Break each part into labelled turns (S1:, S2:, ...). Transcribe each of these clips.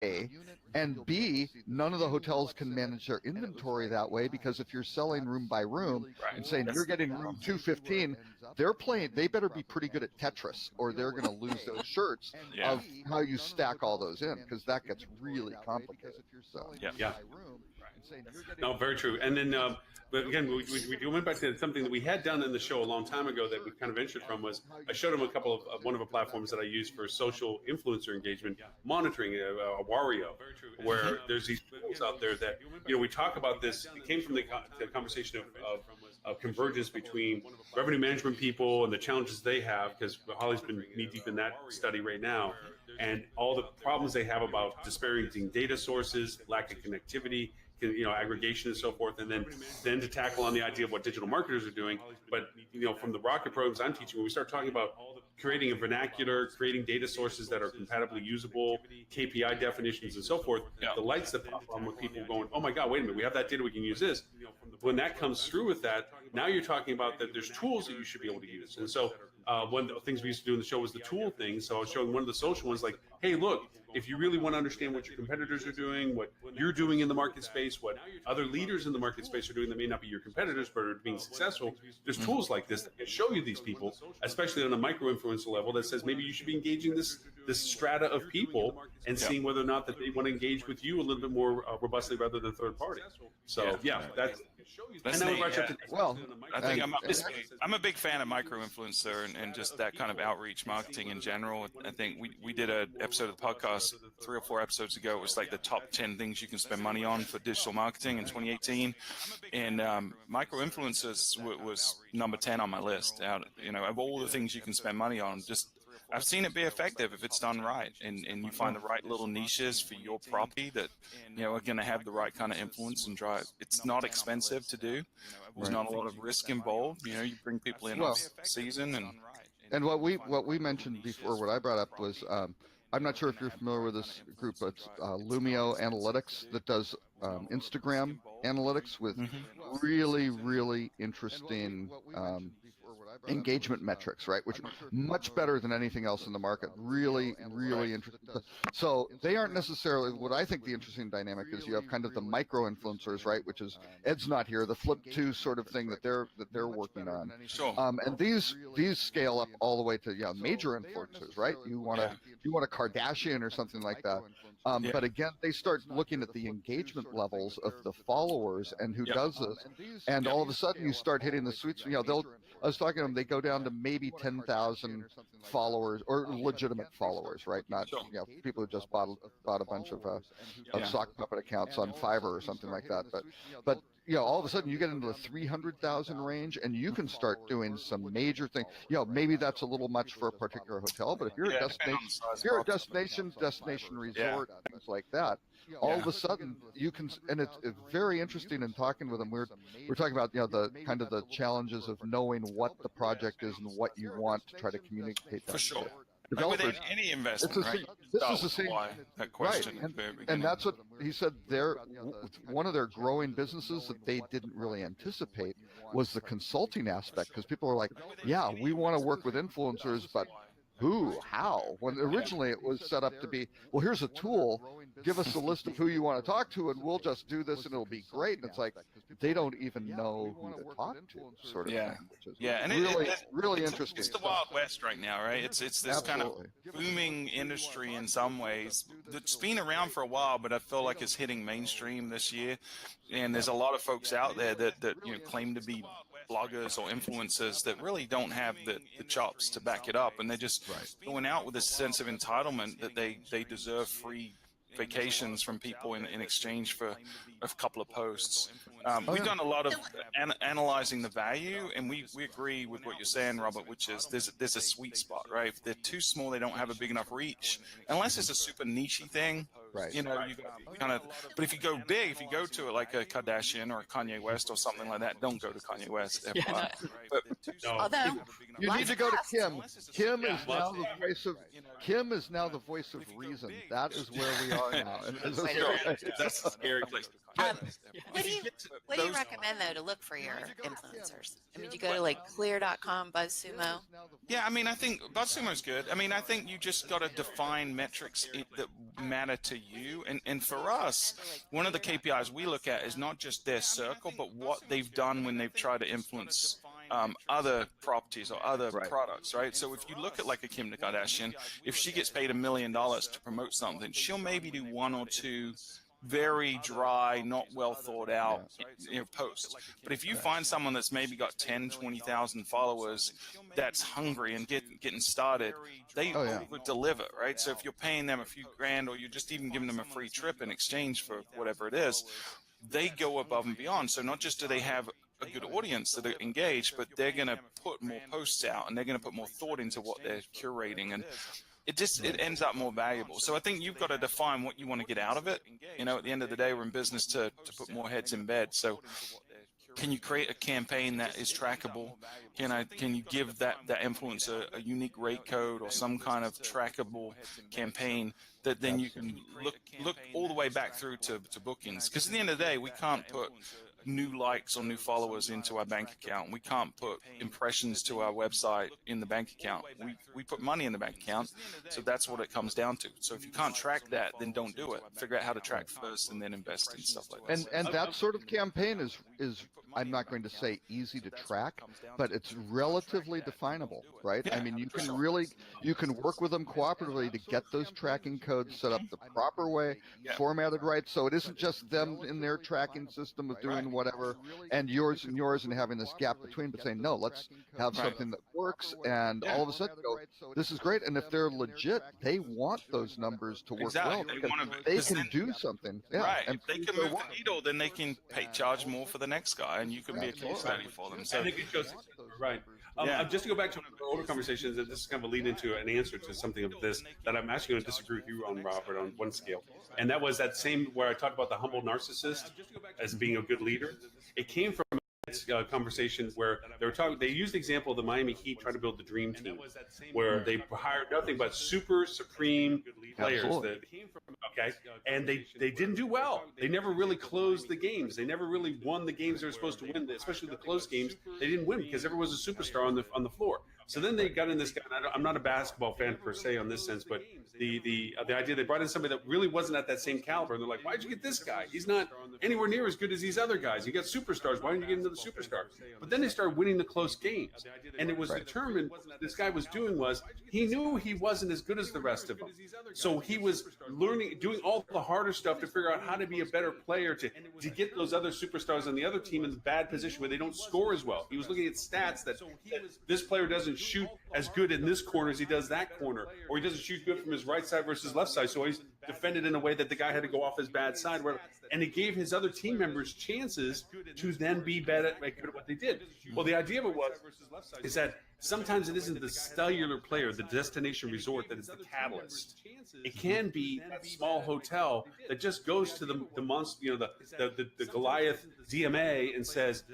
S1: A, and B, none of the hotels can manage their inventory that way, because if you're selling room by room and saying you're getting room 215, they better be pretty good at Tetris, or they're going to lose those shirts of how you stack all those in, because that gets really complicated. So.
S2: Yeah. No, very true. And then, but again, we went back to something that we had done in the show a long time ago that we kind of ventured from. Was I showed him a couple of one of the platforms that I use for social influencer engagement monitoring, Wario, where there's these tools out there that, we talk about this. It came from the conversation of convergence between revenue management people and the challenges they have, because Holly's been knee deep in that study right now, and all the problems they have about disparaging data sources, lack of connectivity, aggregation and so forth, and then to tackle on the idea of what digital marketers are doing. But from the Rocket programs I'm teaching, when we start talking about creating a vernacular, creating data sources that are compatibly usable, KPI definitions and so forth, the lights that pop on with people going, oh my God, wait a minute, we have that data, we can use this. When that comes through with that, now you're talking about that there's tools that you should be able to use. And so one of the things we used to do in the show was the tool thing. So I was showing one of the social ones, like, hey, look, if you really want to understand what your competitors are doing, what you're doing in the market space, what other leaders in the market space are doing that may not be your competitors but are being successful, there's tools like this that can show you these people, especially on a micro influencer level, that says maybe you should be engaging this strata of people and seeing whether or not that they want to engage with you a little bit more robustly rather than third party. So that's
S3: neat. Well, I think I'm a big fan of micro influencer and just that kind of outreach marketing in general. I think we did an episode of the podcast 3 or 4 episodes ago. It was like the top 10 things you can spend money on for digital marketing in 2018, and micro influencers was number 10 on my list. Of all the things you can spend money on, I've seen it be effective if it's done right, and you find the right little niches for your property that are going to have the right kind of influence and drive. It's not expensive to do. There's not a lot of risk involved. You bring people in off season
S1: and what we mentioned before, what I brought up was, I'm not sure if you're familiar with this group, but Lumio Analytics, that does Instagram analytics with really, really interesting engagement metrics, right? Which are much better than anything else in the market. Really, really interesting. So they aren't necessarily, what I think the interesting dynamic is, you have kind of the micro influencers, right? Which is, Ed's not here, the Flip 2 sort of thing that they're working on.
S3: Sure.
S1: And these scale up all the way to major influencers, right? You want a Kardashian or something like that. But again, they start looking at the engagement levels of the followers and who does this, and all of a sudden you start hitting the sweet spot. I was talking to them, they go down to maybe 10,000 followers, or legitimate followers, right? Not people who just bought a bunch of sock puppet accounts on Fiverr or something like that. But all of a sudden you get into the 300,000 range, and you can start doing some major things. Maybe that's a little much for a particular hotel, but if you're a destination resort, things like that, all of a sudden you can, and it's very interesting in talking with them. We're talking about the kind of the challenges of knowing what the project is and what you want to try to communicate that.
S3: For sure.
S1: Developers,
S3: like with any investment, right?
S1: This is the same.
S3: That question,
S1: right? And that's what he said. One of their growing businesses that they didn't really anticipate was the consulting aspect, because people were like, "Yeah, we want to work with influencers, but who, how?" When originally it was set up to be, well, here's a tool, give us a list of who you want to talk to, and we'll just do this, and it'll be great. And it's like they don't even know who to talk to, sort of thing. Which is
S3: and
S1: really interesting.
S3: It's the Wild West right now, right? It's this kind of booming industry in some ways that's been around for a while, but I feel like it's hitting mainstream this year. And there's a lot of folks out there that claim to be bloggers or influencers that really don't have the chops to back it up, and they're just going out with this sense of entitlement that they deserve free vacations from people in exchange for a couple of posts. We've done a lot of analyzing the value, and we agree with what you're saying, Robert, which is there's a sweet spot, right? If they're too small, they don't have a big enough reach, unless it's a super niche thing.
S1: Right.
S3: You kind of. But if you go big, if you go to like a Kardashian or a Kanye West or something like that, don't go to Kanye West.
S4: Although
S1: you need to go to Kim. Kim is now the voice of reason. That is where we are now.
S3: That's a scary place.
S4: What do you recommend though to look for your influencers? I mean, do you go to like Clear.com, BuzzSumo?
S3: Yeah, I mean, I think BuzzSumo's good. I mean, I think you just got to define metrics that matter to you. And for us, one of the KPIs we look at is not just their circle, but what they've done when they've tried to influence other properties or other products, right? So if you look at like a Kim Kardashian, if she gets paid $1 million to promote something, she'll maybe do one or two very dry, not well thought out posts. But if you find someone that's maybe got 10, 20,000 followers that's hungry and getting started, they over deliver, right? So if you're paying them a few grand or you're just even giving them a free trip in exchange for whatever it is, they go above and beyond. So not just do they have a good audience that are engaged, but they're going to put more posts out and they're going to put more thought into what they're curating, and it ends up more valuable. So I think you've got to define what you want to get out of it. At the end of the day, we're in business to put more heads in bed. So can you create a campaign that is trackable? Can you give that influencer a unique rate code or some kind of trackable campaign that then you can look all the way back through to bookings? Because at the end of the day, we can't put new likes or new followers into our bank account. We can't put impressions to our website in the bank account. We put money in the bank account. So that's what it comes down to. So if you can't track that, then don't do it. Figure out how to track first and then invest in stuff like that.
S1: And that sort of campaign is I'm not going to say easy to track, but it's relatively definable, right? I mean, you can work with them cooperatively to get those tracking codes set up the proper way, formatted right, so it isn't just them in their tracking system of doing whatever and yours and having this gap between, but saying, no, let's have something that works, and all of a sudden go, this is great. And if they're legit, they want those numbers to work well. They can do something.
S3: Right. And if they can move the needle, then they can charge more for the next guy, and you can be a case study for them. So
S2: I think it goes right. Just to go back to our older conversations, and this is kind of a lead into an answer to something of this that I'm actually going to disagree with you on, Robert, on one scale. And that was that same where I talked about the humble narcissist as being a good leader. It came from conversation where they used the example of the Miami Heat trying to build the dream team, where they hired nothing but super supreme players and they didn't do well. They never really closed the games. They never really won the games they were supposed to win, especially the close games. They didn't win because everyone was a superstar on the floor. So then they got in this guy. I'm not a basketball fan per se on this sense, but the idea they brought in somebody that really wasn't at that same caliber, and they're like, why'd you get this guy? He's not anywhere near as good as these other guys. You got superstars. Why didn't you get into the superstars? But then they started winning the close games, and it was determined what this guy was doing was he knew he wasn't as good as the rest of them, so he was doing all the harder stuff to figure out how to be a better player to get those other superstars on the other team in the bad position where they don't score as well. He was looking at stats that this player doesn't shoot as good in this corner as he does that corner, or he doesn't shoot good from his right side versus left side, so he's defended in a way that the guy had to go off his bad side, and it gave his other team members chances to then be better at what they did. Well, the idea of it is that sometimes it isn't the cellular player, the destination resort, that is the catalyst. It can be that small hotel that just goes to the monster, the Goliath DMA and says,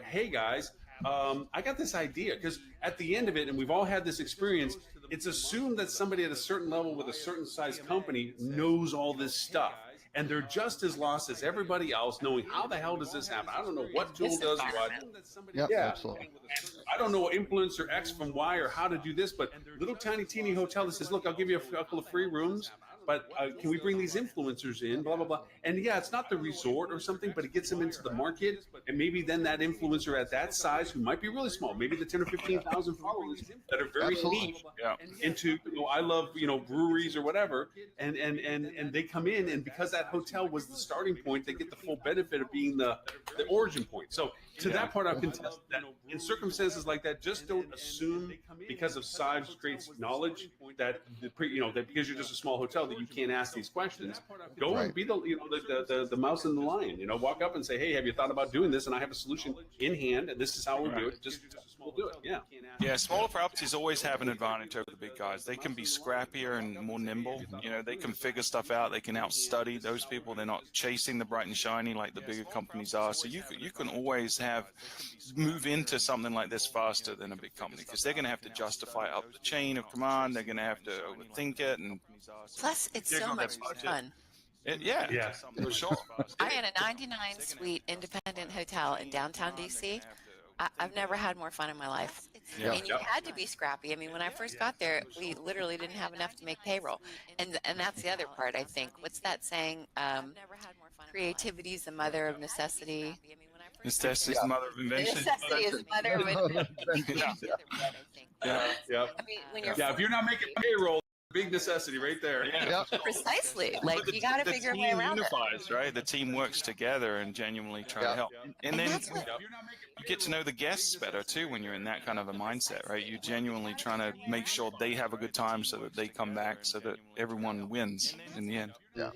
S2: hey guys, I got this idea, because at the end of it, and we've all had this experience, it's assumed that somebody at a certain level with a certain size company knows all this stuff. And they're just as lost as everybody else, knowing how the hell does this happen? I don't know what tool does what.
S1: Yeah, absolutely.
S2: I don't know influencer X from Y or how to do this, but little tiny teeny hotel that says, look, I'll give you a couple of free rooms, but can we bring these influencers in, blah, blah, blah. And yeah, it's not the resort or something, but it gets them into the market. And maybe then that influencer at that size, who might be really small, maybe the 10 or 15,000 followers that are very niche into, I love, breweries or whatever. And they come in, and because that hotel was the starting point, they get the full benefit of being the origin point. So to that part, I contest that in circumstances like that, just don't assume because of size creates knowledge that because you're just a small hotel that you can't ask these questions. Go and be the mouse and the lion. Walk up and say, hey, have you thought about doing this? And I have a solution in hand, and this is how we'll do it. Just we'll do it. Yeah.
S3: Yeah. Smaller properties always have an advantage over the big guys. They can be scrappier and more nimble. They can figure stuff out. They can outstudy those people. They're not chasing the bright and shiny like the bigger companies are. So you can always move into something like this faster than a big company, because they're going to have to justify up the chain of command. They're going to have to overthink it, and
S4: plus it's so much fun.
S2: Yeah.
S3: for sure.
S4: I ran a 99 suite independent hotel in downtown DC. I've never had more fun in my life.
S1: Yeah.
S4: And you had to be scrappy. I mean, when I first got there, we literally didn't have enough to make payroll. And that's the other part, I think. What's that saying? Creativity is the mother of necessity.
S3: Necessity is the mother of invention.
S4: Necessity is the mother of invention.
S2: Yeah.
S4: I mean, when you're
S2: If you're not making payroll, big necessity right there.
S3: Yeah.
S4: precisely, like
S3: But
S4: you got to
S3: the
S4: figure a way
S3: team
S4: around it.
S3: unifies, right? The team works together and genuinely try to help. And then
S4: that's what-
S3: you get to know the guests better too when you're in that kind of a mindset, right? You're genuinely trying to make sure they have a good time so that they come back, so that everyone wins in the end.
S1: Yeah.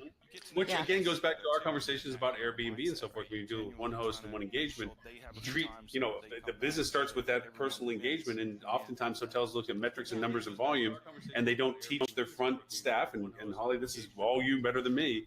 S2: Which again goes back to our conversations about Airbnb and so forth. When you do one host and one engagement, the business starts with that personal engagement, and oftentimes hotels look at metrics and numbers and volume, and they don't teach their front staff. And Holly, this is all you better than me.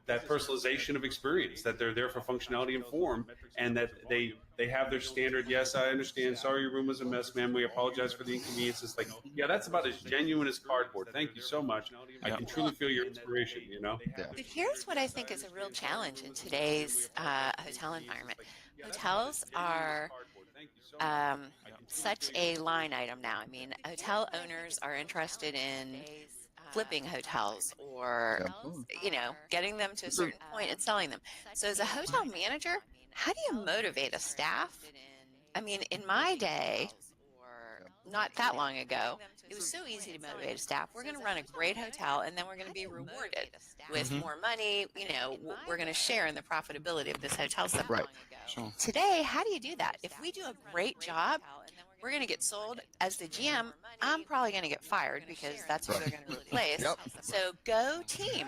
S2: That personalization of experience, that they're there for functionality and form, and that they have their standard. Yes, I understand. Sorry, your room was a mess, ma'am. We apologize for the inconvenience. It's like, that's about as genuine as cardboard. Thank you so much. I can truly feel your inspiration.
S1: Yeah.
S4: But here's what I think is a real challenge in today's hotel environment. Hotels are such a line item now. I mean, hotel owners are interested in flipping hotels or, getting them to a certain point and selling them. So as a hotel manager, how do you motivate a staff? I mean, in my day, not that long ago, it was so easy to motivate a staff. We're going to run a great hotel, and then we're going to be rewarded with more money. We're going to share in the profitability of this hotel stuff.
S1: Right.
S3: Sure.
S4: Today, how do you do that? If we do a great job, we're going to get sold. As the GM, I'm probably going to get fired because that's who they're going to replace.
S1: Yep.
S4: So go team.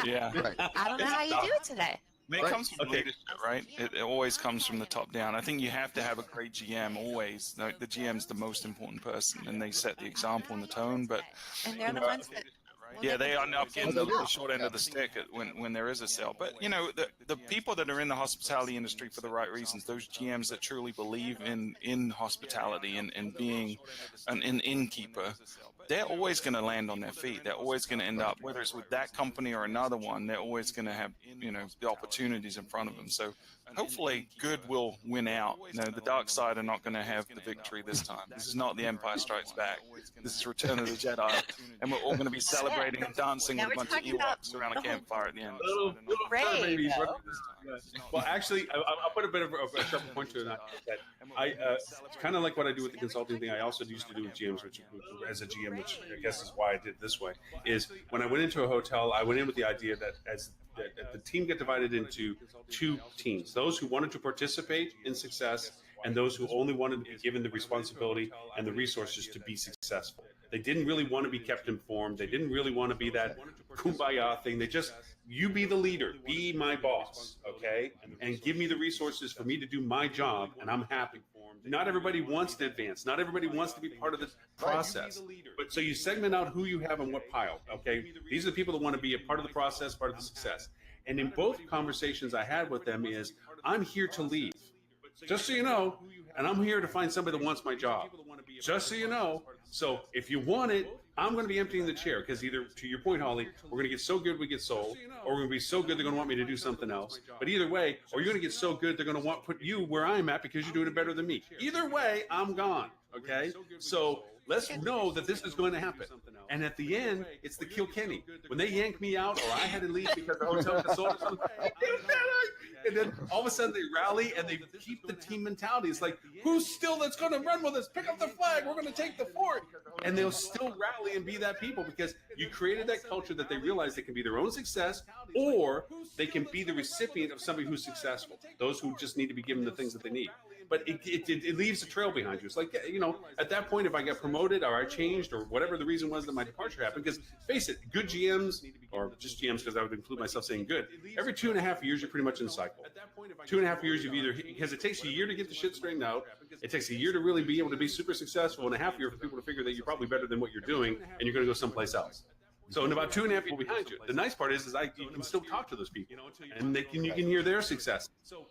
S3: Yeah.
S1: Right.
S4: I don't know how you do it today.
S3: It comes from leadership, right? It always comes from the top down. I think you have to have a great GM always. The GM's the most important person, and they set the example and the tone. But
S4: And they're the ones that
S3: they end up getting the short end of the stick when there is a sale. But the people that are in the hospitality industry for the right reasons, those GMs that truly believe in hospitality and being an innkeeper, they're always going to land on their feet. They're always going to end up, whether it's with that company or another one, they're always going to have, the opportunities in front of them. So hopefully good will win out. The dark side are not going to have the victory this time. This is not The Empire Strikes Back. This is Return of the Jedi. And we're all going to be celebrating and dancing with a bunch of Ewoks around a campfire at the end.
S4: Great.
S2: Well, actually, I'll put a bit of a sharper point to that. It's kind of like what I do with the consulting thing. I also used to do with GMs, which as a GM, which I guess is why I did it this way, is when I went into a hotel, I went in with the idea that the team get divided into two teams: those who wanted to participate in success and those who only wanted to be given the responsibility and the resources to be successful. They didn't really want to be kept informed. They didn't really want to be that kumbaya thing. They just, you be the leader, be my boss, okay? And give me the resources for me to do my job, and I'm happy. Not everybody wants to advance. Not everybody wants to be part of the process. But so you segment out who you have on what pile, okay? These are the people that want to be a part of the process, part of the success. And in both conversations I had with them is, I'm here to leave, just so you know, and I'm here to find somebody that wants my job, just so you know. So if you want it, I'm going to be emptying the chair, because either, to your point, Holly, we're going to get so good we get sold, or we're going to be so good they're going to want me to do something else. But either way, or you're going to get so good they're going to put you where I'm at because you're doing it better than me. Either way, I'm gone, okay? So let's know that this is going to happen. And at the end, it's the Kilkenny. When they yank me out, or I had to leave because the hotel got sold or something, and then all of a sudden they rally and they keep the team mentality. It's like, who's still that's going to run with us? Pick up the flag. We're going to take the fort. And they'll still rally and be that people, because you created that culture that they realize they can be their own success, or they can be the recipient of somebody who's successful. Those who just need to be given the things that they need. But it leaves a trail behind you. It's like, at that point, if I got promoted or I changed or whatever the reason was that my departure happened, because face it, good GMs, or just GMs because I would include myself saying good, every 2.5 years, you're pretty much in a cycle. 2.5 years, you've either, because it takes a year to get the shit straightened out, it takes a year to really be able to be super successful, and a half year for people to figure that you're probably better than what you're doing, and you're going to go someplace else. So in about 2.5 people behind you, the nice part is you can still talk to those people, and you can hear their success. So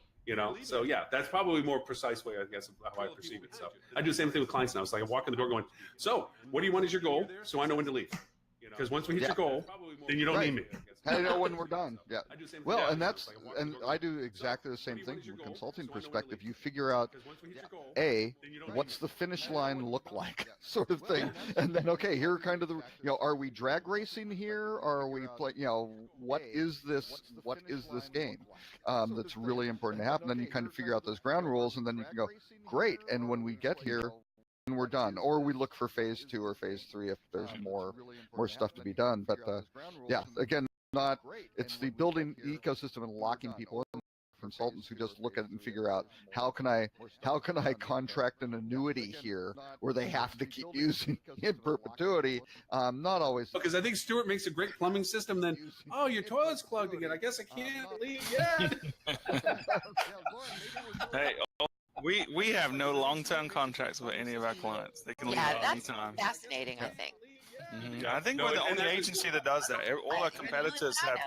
S2: yeah, that's probably a more precise way, I guess, of how I perceive it. So I do the same thing with clients now. It's like I walk in the door going, so what do you want as your goal? So I know when to leave. Because once we hit your goal, then you don't need me.
S1: I know when we're done. Yeah.
S2: I do the same thing.
S1: Well,
S2: Yeah,
S1: and that's
S2: like, I walk
S1: and
S2: the door,
S1: I do exactly the same
S2: "Hey,
S1: thing
S2: what is
S1: from
S2: your
S1: a
S2: goal?"
S1: consulting
S2: So I know what
S1: perspective.
S2: it
S1: You
S2: is.
S1: figure out
S2: Because once we hit your goal,
S1: A,
S2: then you know
S1: what's the finish line look
S2: Yeah.
S1: like, sort of thing, and then okay, here are kind of the are we drag racing here, or are we play? What is this? What is this game? That's really important to happen. Then you kind of figure out those ground rules, and then you can go, great. And when we get here, and we're done, or we look for phase 2 or phase 3 if there's more stuff to be done. But yeah, again, not it's the building the ecosystem and locking people in. Consultants who just look at it and figure out how can I contract an annuity here where they have to keep using in perpetuity. Not always.
S2: Because I think Stuart makes a great plumbing system. Then, oh, your toilet's plugged again. I guess I can't leave yet.
S3: Hey, we have no long-term contracts with any of our clients. They can leave
S4: Yeah,
S3: at any
S4: that's
S3: time.
S4: fascinating, I think.
S3: I think
S2: No,
S3: we're the
S2: and
S3: only
S2: that's-
S3: agency that does that. All our competitors have,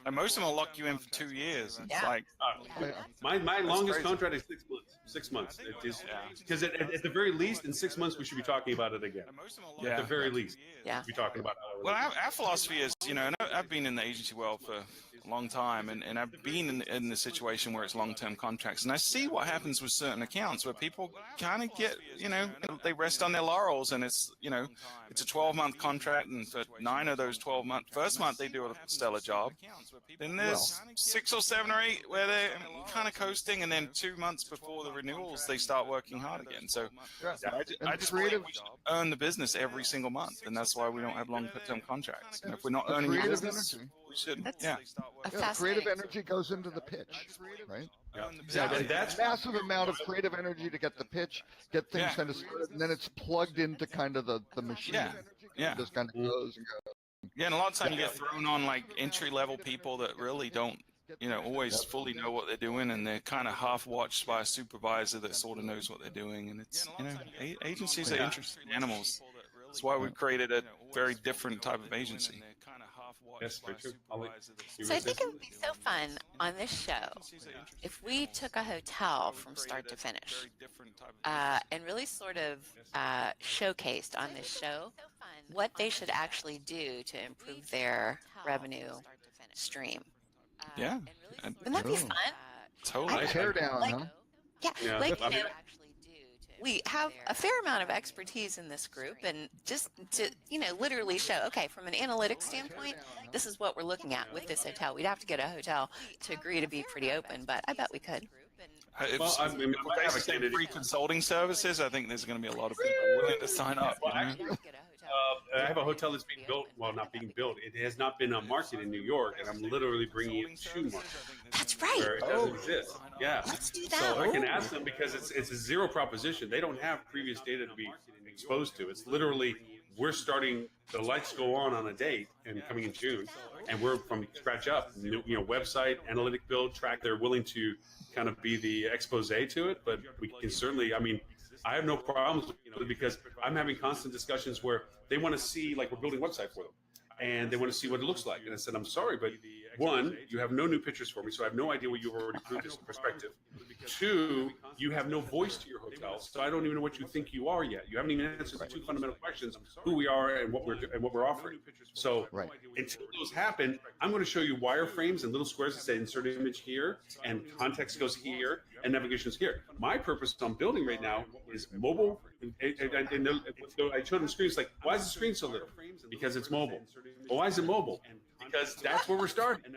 S3: and most of them will lock you in for 2 years. It's
S4: Yeah.
S3: like,
S2: My longest
S3: crazy.
S2: contract is 6 months. 6 months. It is
S3: Yeah.
S2: because at the very least, in 6 months, we should be talking about it again.
S3: Yeah.
S2: At the very least,
S4: Yeah.
S2: we should be talking about it.
S3: Well, our philosophy is, and I've been in the agency world for a long time, and I've been in the situation where it's long-term contracts, and I see what happens with certain accounts where people kind of get, they rest on their laurels, and it's a 12-month contract, and for 9 of those 12 months, first month they do a stellar job. Then there's 6 or 7 or 8 where they're kind of coasting, and then 2 months before the renewals, they start working hard again. So I just believe we should earn the business every single month, and that's why we don't have long-term contracts. And if we're not earning the
S1: creative
S3: business,
S1: energy.
S3: we should.
S4: That's
S3: Yeah.
S4: a
S1: Creative
S4: fascinating.
S1: energy goes into the pitch, right?
S2: Exactly. That's
S1: Massive amount of creative energy to get the pitch, get things
S3: Yeah.
S1: kind of started, and then it's plugged into kind of the machine.
S3: Yeah.
S1: It just kind of goes and goes.
S3: Yeah, and a lot of time you get thrown on like entry-level people that really don't, always fully know what they're doing, and they're kind of half-watched by a supervisor that sort of knows what they're doing. And it's, agencies are interesting animals. That's why we created a very different type of agency.
S2: Yes, very true.
S4: So I think it would be so fun on this show if we took a hotel from start to finish and really sort of showcased on this show what they should actually do to improve their revenue stream.
S3: Yeah.
S4: Wouldn't that be
S1: Ooh.
S4: fun?
S3: Totally.
S1: Tear down,
S4: Like-
S1: huh?
S4: Yeah,
S2: Yeah,
S4: like,
S2: I mean-
S4: we have a fair amount of expertise in this group, and just to, literally show, okay, from an analytics standpoint, this is what we're looking at with this hotel. We'd have to get a hotel to agree to be pretty open, but I bet we could.
S3: If,
S2: Well, I mean,
S3: if
S2: I have a
S3: basically
S2: candidate-
S3: free consulting services, I think there's going to be a lot of people willing to sign up.
S2: Well, actually, I have a hotel that's being built. Well, not being built. It has not been on market in New York, and I'm literally bringing it to market
S4: That's right.
S2: where it doesn't exist. Yeah.
S4: Let's do
S2: So
S4: that.
S2: I can ask them because it's a zero proposition. They don't have previous data to be exposed to. It's literally we're starting. The lights go on a date and coming in June, and we're from scratch up. Website, analytic build, track. They're willing to kind of be the expose to it, but we can certainly. I mean, I have no problems with it because I'm having constant discussions where they want to see, like, we're building a website for them, and they want to see what it looks like. And I said, I'm sorry, but one, you have no new pictures for me, so I have no idea what you've already proved as a perspective. Two, you have no voice to your hotel, so I don't even know what you think you are yet. You haven't even answered the 2 fundamental questions: who we are and what we're offering. So until those happen, I'm going to show you wireframes and little squares that say insert image here, and context goes here, and navigation is here. My purpose on building right now is mobile. And I showed them screens like, why is the screen so little? Because it's mobile. Well, why is it mobile? Because that's where we're starting.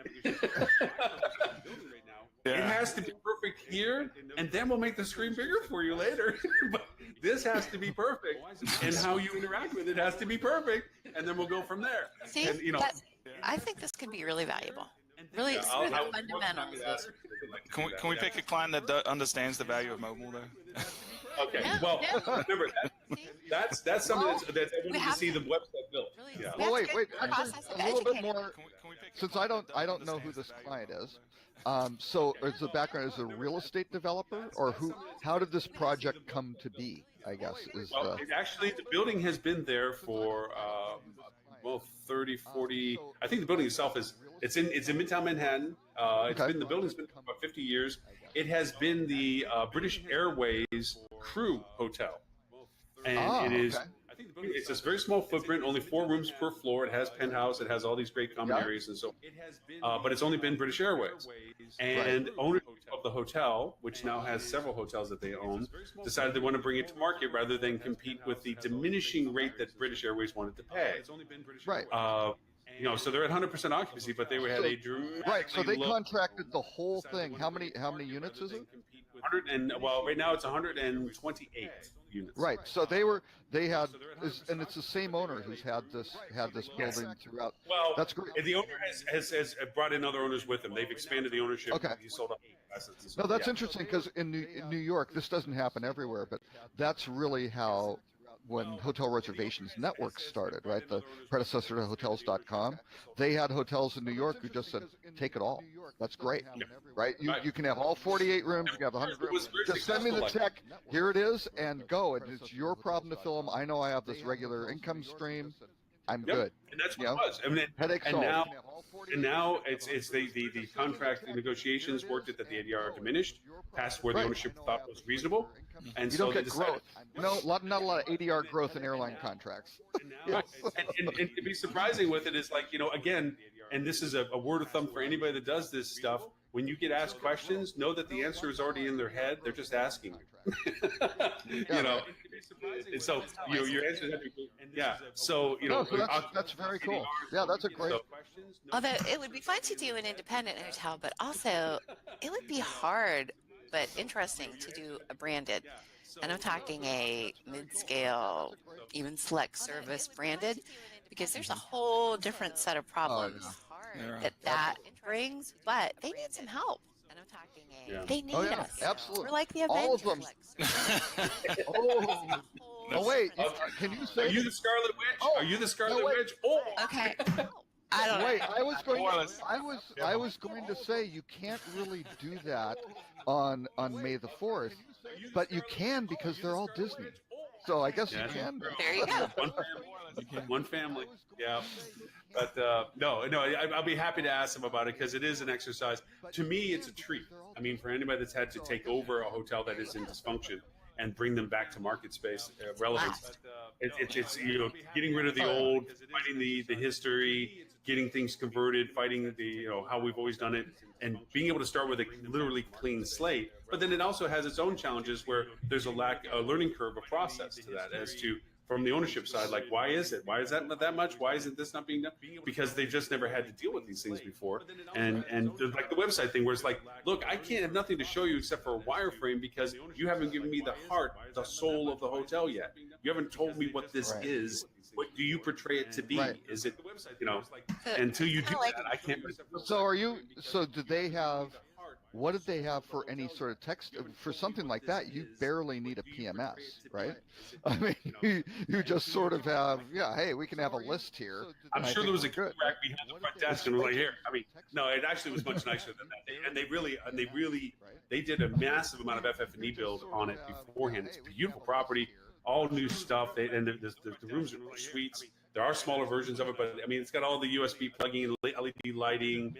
S2: It has to be perfect here, and then we'll make the screen bigger for you later. But this has to be perfect, and how you interact with it has to be perfect, and then we'll go from there.
S4: See,
S2: And,
S4: I think this could be really valuable. Really,
S2: Yeah,
S4: sort of
S2: I'll-
S4: the fundamentals.
S3: Can we pick a client that understands the value of mobile, though?
S2: Okay.
S4: Yeah,
S2: Well,
S4: yeah.
S2: remember that's something that I
S4: we
S2: wanted to
S4: have
S2: see the website built.
S4: Really,
S2: Yeah.
S4: we
S1: Well,
S4: have to
S1: wait,
S4: go through the
S1: actually,
S4: process of
S1: a little bit
S4: educating.
S1: more. Since I don't know who this client is. So is the background is a real estate developer, or who? How did this project come to be? I guess is
S2: Well, actually, the building has been there for 30, 40. I think the building itself it's in Midtown Manhattan. The building's been for about 50 years. It has been the British Airways crew hotel, and it is.
S1: okay.
S2: I It's this very small footprint, only 4 rooms per floor. It has penthouse. It has all these great common areas and so. But it's only been British Airways, and ownership of the hotel, which now has several hotels that they own, decided they want to bring it to market rather than compete with the diminishing rate that British Airways wanted to pay.
S1: Right.
S2: So they're at 100% occupancy, but they had a dramatically
S1: right. So they
S2: low,
S1: contracted the whole thing. How many units is it?
S2: 100 and well, right now it's 128 units.
S1: Right. So and it's the same owner who's had this building throughout.
S2: Well,
S1: that's great.
S2: The owner has brought in other owners with him. They've expanded the ownership.
S1: Okay.
S2: He sold up assets.
S1: No, that's interesting because in New York, this doesn't happen everywhere, but that's really how when Hotel Reservations Network started, right? The predecessor to Hotels.com. They had hotels in New York who just said, take it all. That's great, right? You can have all 48 rooms, you can have 100 rooms. Just send me the check. Here it is, and go. And it's your problem to fill them. I know I have this regular income stream. I'm good.
S2: And that's what it was. I mean,
S1: headache
S2: and
S1: solved.
S2: now it's the contract negotiations worked it that the ADR diminished past where the ownership thought was reasonable, and
S1: you
S2: so
S1: don't get
S2: they decided,
S1: growth. Not a lot of ADR growth in airline contracts.
S2: and to be surprising with it is like, again, and this is a word of thumb for anybody that does this stuff. When you get asked questions, know that the answer is already in their head. They're just asking you. And so your answer have to be, So
S1: that's very cool. Yeah, that's a great.
S4: Although it would be fun to do an independent hotel, but also it would be hard but interesting to do a branded. And I'm talking a mid-scale, even select service branded, because there's a whole different set of problems that brings, but they need some help. And I'm talking they need us.
S1: Absolutely.
S4: We're like the
S1: All of
S4: Avengers.
S1: them. Oh wait, can you say?
S2: Are you the Scarlet Witch? Are you the Scarlet Witch? Oh,
S4: Okay. I don't know.
S1: Wait, I was going to say you can't really do that on May the 4th, but you can because they're all Disney. So I guess you can.
S4: There you go.
S2: One family. Yeah. But no, I'll be happy to ask them about it because it is an exercise. To me, it's a treat. I mean, for anybody that's had to take over a hotel that is in dysfunction and bring them back to market space relevance. It's getting rid of the old, fighting the history, getting things converted, fighting the how we've always done it, and being able to start with a literally clean slate. But then it also has its own challenges where there's a learning curve, a process to that as to from the ownership side, like why is it? Why is that not that much? Why isn't this not being done? Because they've just never had to deal with these things before. And like the website thing where it's like, look, I can't have nothing to show you except for a wireframe because you haven't given me the heart, the soul of the hotel yet. You haven't told me what this is. What do you portray it to be? Is it, until you do that, I can't.
S1: So do they have, what did they have for any sort of text? For something like that, you barely need a PMS, right? I mean, you just sort of have, hey, we can have a list here.
S2: I'm sure there was a rack behind the front desk and we're like, here. I mean, no, it actually was much nicer than that. And they did a massive amount of FF&E build on it beforehand. It's a beautiful property, all new stuff. And the rooms are suites. There are smaller versions of it, but I mean, it's got all the USB plugging, LED lighting.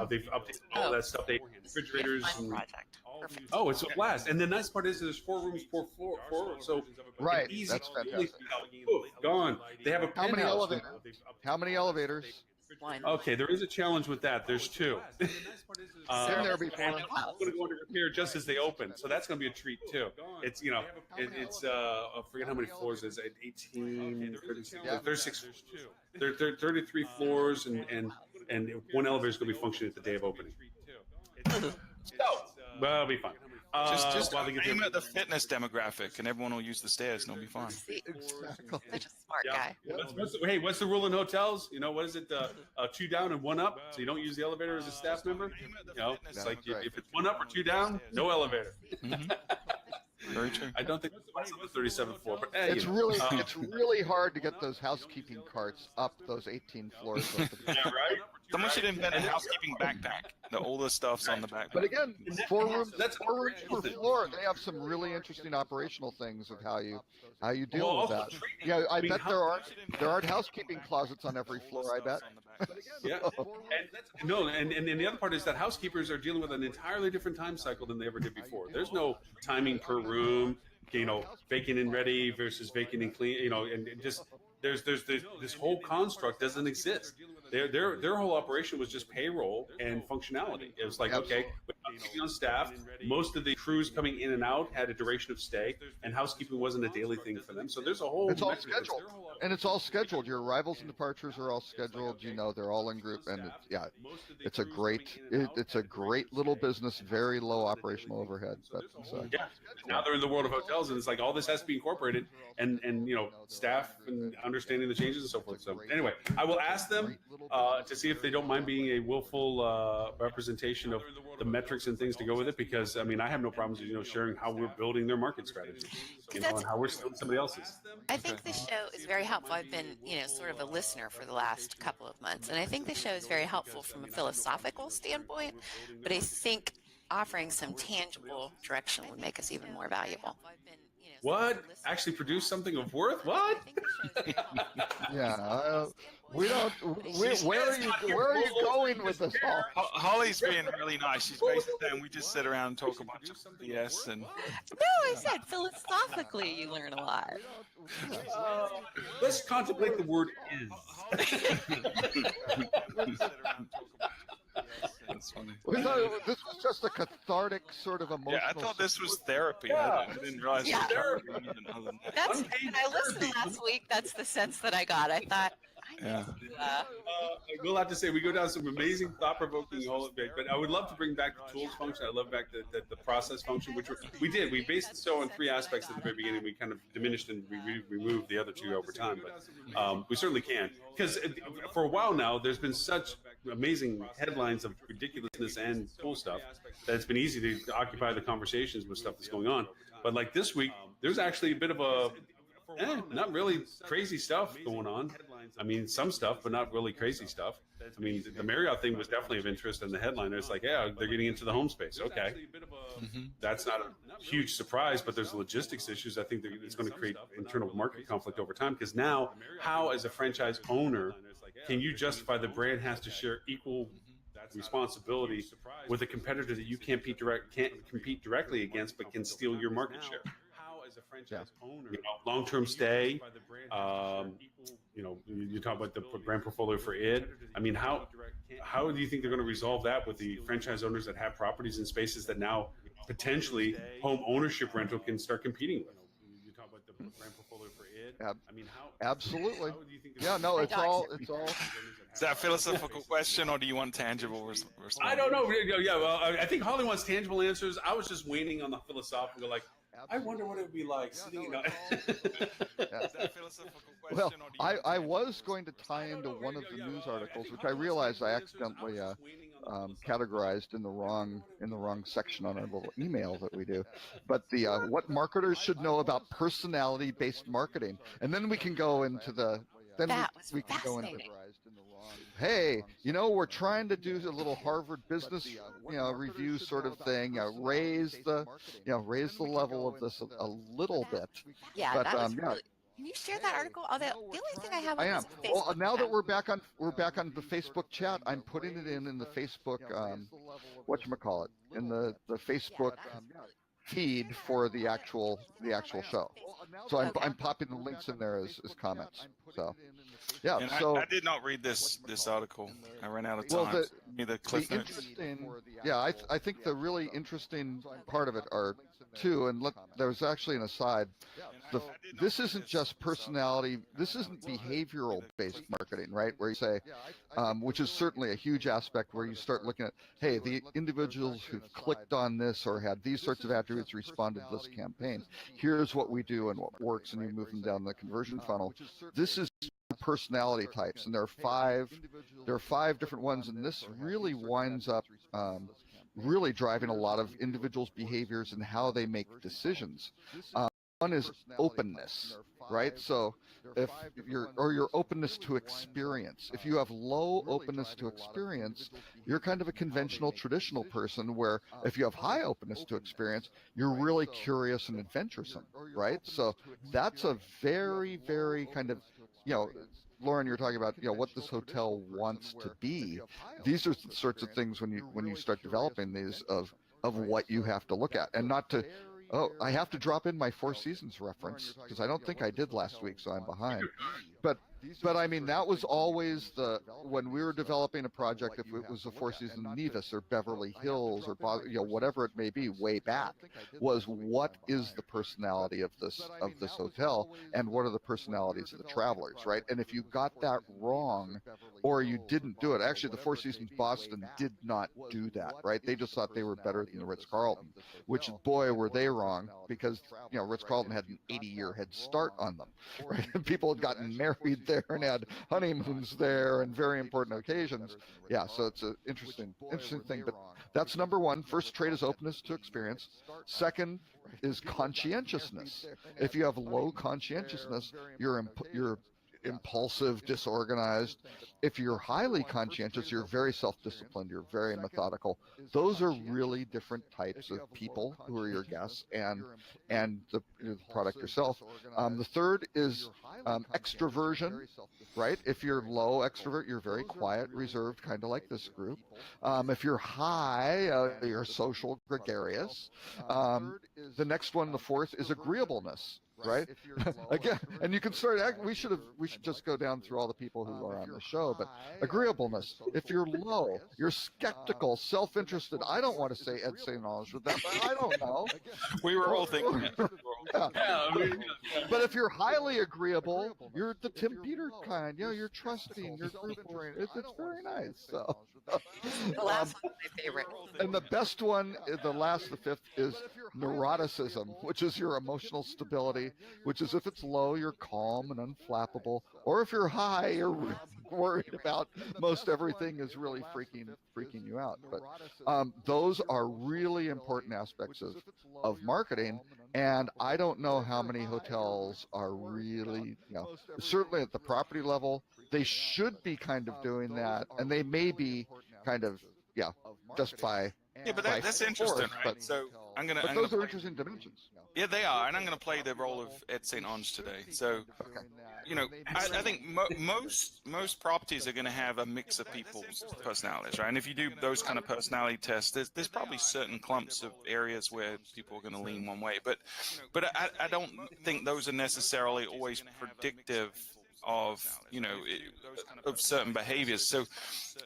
S2: They've updated all that stuff. They refrigerators. And, it's a blast. And the nice part is there's 4 rooms per floor. So
S1: right,
S2: easy,
S1: that's fantastic.
S2: Gone. They have a
S1: How many elevators? How many elevators?
S4: One.
S2: Okay, there is a challenge with that. There's 2.
S1: Been there before.
S2: And I'm going to go into repair just as they open, so that's going to be a treat too. It's I forget how many floors it is. 18, 36. There are 33 floors, and one elevator is going to be functioning at the day of opening. So, well, it'll be fun.
S3: Just aim at the fitness demographic, and everyone will use the stairs, and it'll be fine.
S1: Exactly.
S4: Such a smart guy.
S2: What's the rule in hotels? What is it? 2 down and 1 up, so you don't use the elevator as a staff member. It's like if it's 1 up or 2 down, no elevator.
S3: Mm-hmm. Very true.
S2: I don't think it's on the 37th floor, but
S1: it's really hard to get those housekeeping carts up those 18 floors.
S2: Yeah, right.
S3: Someone should invent a housekeeping backpack. All the stuff's on the backpack.
S1: But again, 4 rooms per
S2: thing.
S1: floor. They have some really interesting operational things of how you deal with that. Yeah, I bet there aren't housekeeping closets on every floor. I bet.
S2: Yeah, and the other part is that housekeepers are dealing with an entirely different time cycle than they ever did before. There's no timing per room, vacant and ready versus vacant and clean, and just there's this whole construct doesn't exist. Their whole operation was just payroll and functionality. It was like, okay, without keeping on staff, most of the crews coming in and out had a duration of stay, and housekeeping wasn't a daily thing for them. So there's a whole.
S1: It's all scheduled, and it's all scheduled. Your arrivals and departures are all scheduled. They're all in group, and it's a great little business. Very low operational overhead. But
S2: now they're in the world of hotels, and it's like all this has to be incorporated, and staff and understanding the changes and so forth. So anyway, I will ask them to see if they don't mind being a willful representation of the metrics and things to go with it, because I have no problems sharing how we're building their market strategy, and how we're stealing somebody else's.
S4: I think the show is very helpful. I've been sort of a listener for the last couple of months, and I think the show is very helpful from a philosophical standpoint, but I think offering some tangible direction would make us even more valuable.
S2: What? Actually produce something of worth? What?
S1: We don't. Where are you going with this?
S3: Holly's being really nice. She's basically saying we just sit around and talk about BS and.
S4: No, I said philosophically you learn a lot.
S2: Let's contemplate the word is.
S3: That's funny.
S1: We thought this was just a cathartic sort of emotional.
S3: Yeah, I thought this was therapy.
S2: Yeah.
S3: I didn't realize it was therapy. Other than that.
S4: That's when I listened last week. That's the sense that I got. I thought.
S2: We'll have to say we go down some amazing thought-provoking whole bit, but I would love to bring back the tools function. I love back the process function, which we did. We based the show on 3 aspects at the very beginning. We kind of diminished and we removed the other 2 over time, but we certainly can, because for a while now there's been such amazing headlines of ridiculousness and cool stuff that it's been easy to occupy the conversations with stuff that's going on. But like this week, there's actually a bit of a not really crazy stuff going on. Some stuff, but not really crazy stuff. The Marriott thing was definitely of interest, and the headliner is like, they're getting into the home space. Okay. That's not a huge surprise, but there's logistics issues. I think that it's going to create internal market conflict over time, because now, how as a franchise owner can you justify the brand has to share equal responsibility with a competitor that you can't compete directly against, but can steal your market share? Long-term stay. You talk about the brand portfolio for it. How do you think they're going to resolve that with the franchise owners that have properties and spaces that now potentially home ownership rental can start competing with? You talk about the brand portfolio for it.
S1: Absolutely. Yeah. No. It's all.
S3: Is that a philosophical question, or do you want tangible response?
S2: I don't know. Yeah. Well, I think Holly wants tangible answers. I was just waiting on the philosophical, like. I wonder what it would be like sitting.
S1: Well, I was going to tie into one of the news articles, which I realized I accidentally categorized in the wrong section on our little email that we do. But the what marketers should know about personality-based marketing, and then we can go into the. Then we can go into. Hey, we're trying to do a little Harvard Business, review sort of thing. Raise the level of this a little bit.
S4: Yeah,
S1: but,
S4: that was really. Can you share that article? Although the only thing I have.
S1: I am. Well, now that we're back on the Facebook chat, I'm putting it in the Facebook whatchamacallit, in the Facebook feed for the actual show. So I'm popping the links in there as comments. So. Yeah,
S3: and
S1: so
S3: I did not read this article. I ran out of time.
S1: Well,
S3: the cliff notes.
S1: I think the really interesting part of it are two, and there was actually an aside. This isn't just personality. This isn't behavioral-based marketing, right? Where you say, which is certainly a huge aspect, where you start looking at, hey, the individuals who've clicked on this or had these sorts of attributes responded to this campaign. Here's what we do and what works, and you move them down the conversion funnel. This is personality types, and there are 5 different ones, and this really winds up really driving a lot of individuals' behaviors and how they make decisions. One is openness, right? So if your openness to experience. If you have low openness to experience, you're kind of a conventional, traditional person, where if you have high openness to experience, you're really curious and adventuresome, right? So that's a very, very kind of, Lauren, you're talking about, what this hotel wants to be. These are the sorts of things when you start developing these of what you have to look at, and not to Oh, I have to drop in my Four Seasons reference because I don't think I did last week, so I'm behind. But I mean, that was always when we were developing a project, if it was a Four Seasons Nevis or Beverly Hills or whatever it may be, way back, was what is the personality of this hotel and what are the personalities of the travelers, right? And if you got that wrong, or you didn't do it, actually, the Four Seasons Boston did not do that, right? They just thought they were better than the Ritz-Carlton, which boy were they wrong, because Ritz-Carlton had an 80-year head start on them, right? And people had gotten married there and had honeymoons there and very important occasions. Yeah, so it's an interesting thing. But that's number one. First trait is openness to experience. Second is conscientiousness. If you have low conscientiousness, you're impulsive, disorganized. If you're highly conscientious, you're very self-disciplined, you're very methodical. Those are really different types of people who are your guests and the product yourself. The third is extroversion, right? If you're low extrovert, you're very quiet, reserved, kind of like this group. If you're high, you're social, gregarious. The next one, the fourth, is agreeableness. Right? Again, and you can start. We should just go down through all the people who are on the show. But agreeableness. If you're low, you're skeptical, self-interested. I don't want to say Ed St. Knowledge with that, but I don't know.
S3: We were all thinking that.
S1: But if you're highly agreeable, you're the Tim Peter kind. You're trusting. You're group-oriented. It's very nice. So.
S4: The last one's my favorite.
S1: And the best one, the fifth, is neuroticism, which is your emotional stability, which is if it's low, you're calm and unflappable, or if you're high, you're worried about most everything is really freaking you out. But those are really important aspects of marketing. And I don't know how many hotels are really, certainly at the property level, they should be kind of doing that, and they may be kind of, just by.
S3: Yeah, but that's interesting, right?
S1: But,
S3: so
S1: but those are interesting dimensions.
S3: Yeah, they are, and I'm going to play the role of Ed St. Ange today. So, I think most properties are going to have a mix of people's personalities, right? And if you do those kind of personality tests, there's probably certain clumps of areas where people are going to lean one way, but I don't think those are necessarily always predictive of of certain behaviors. So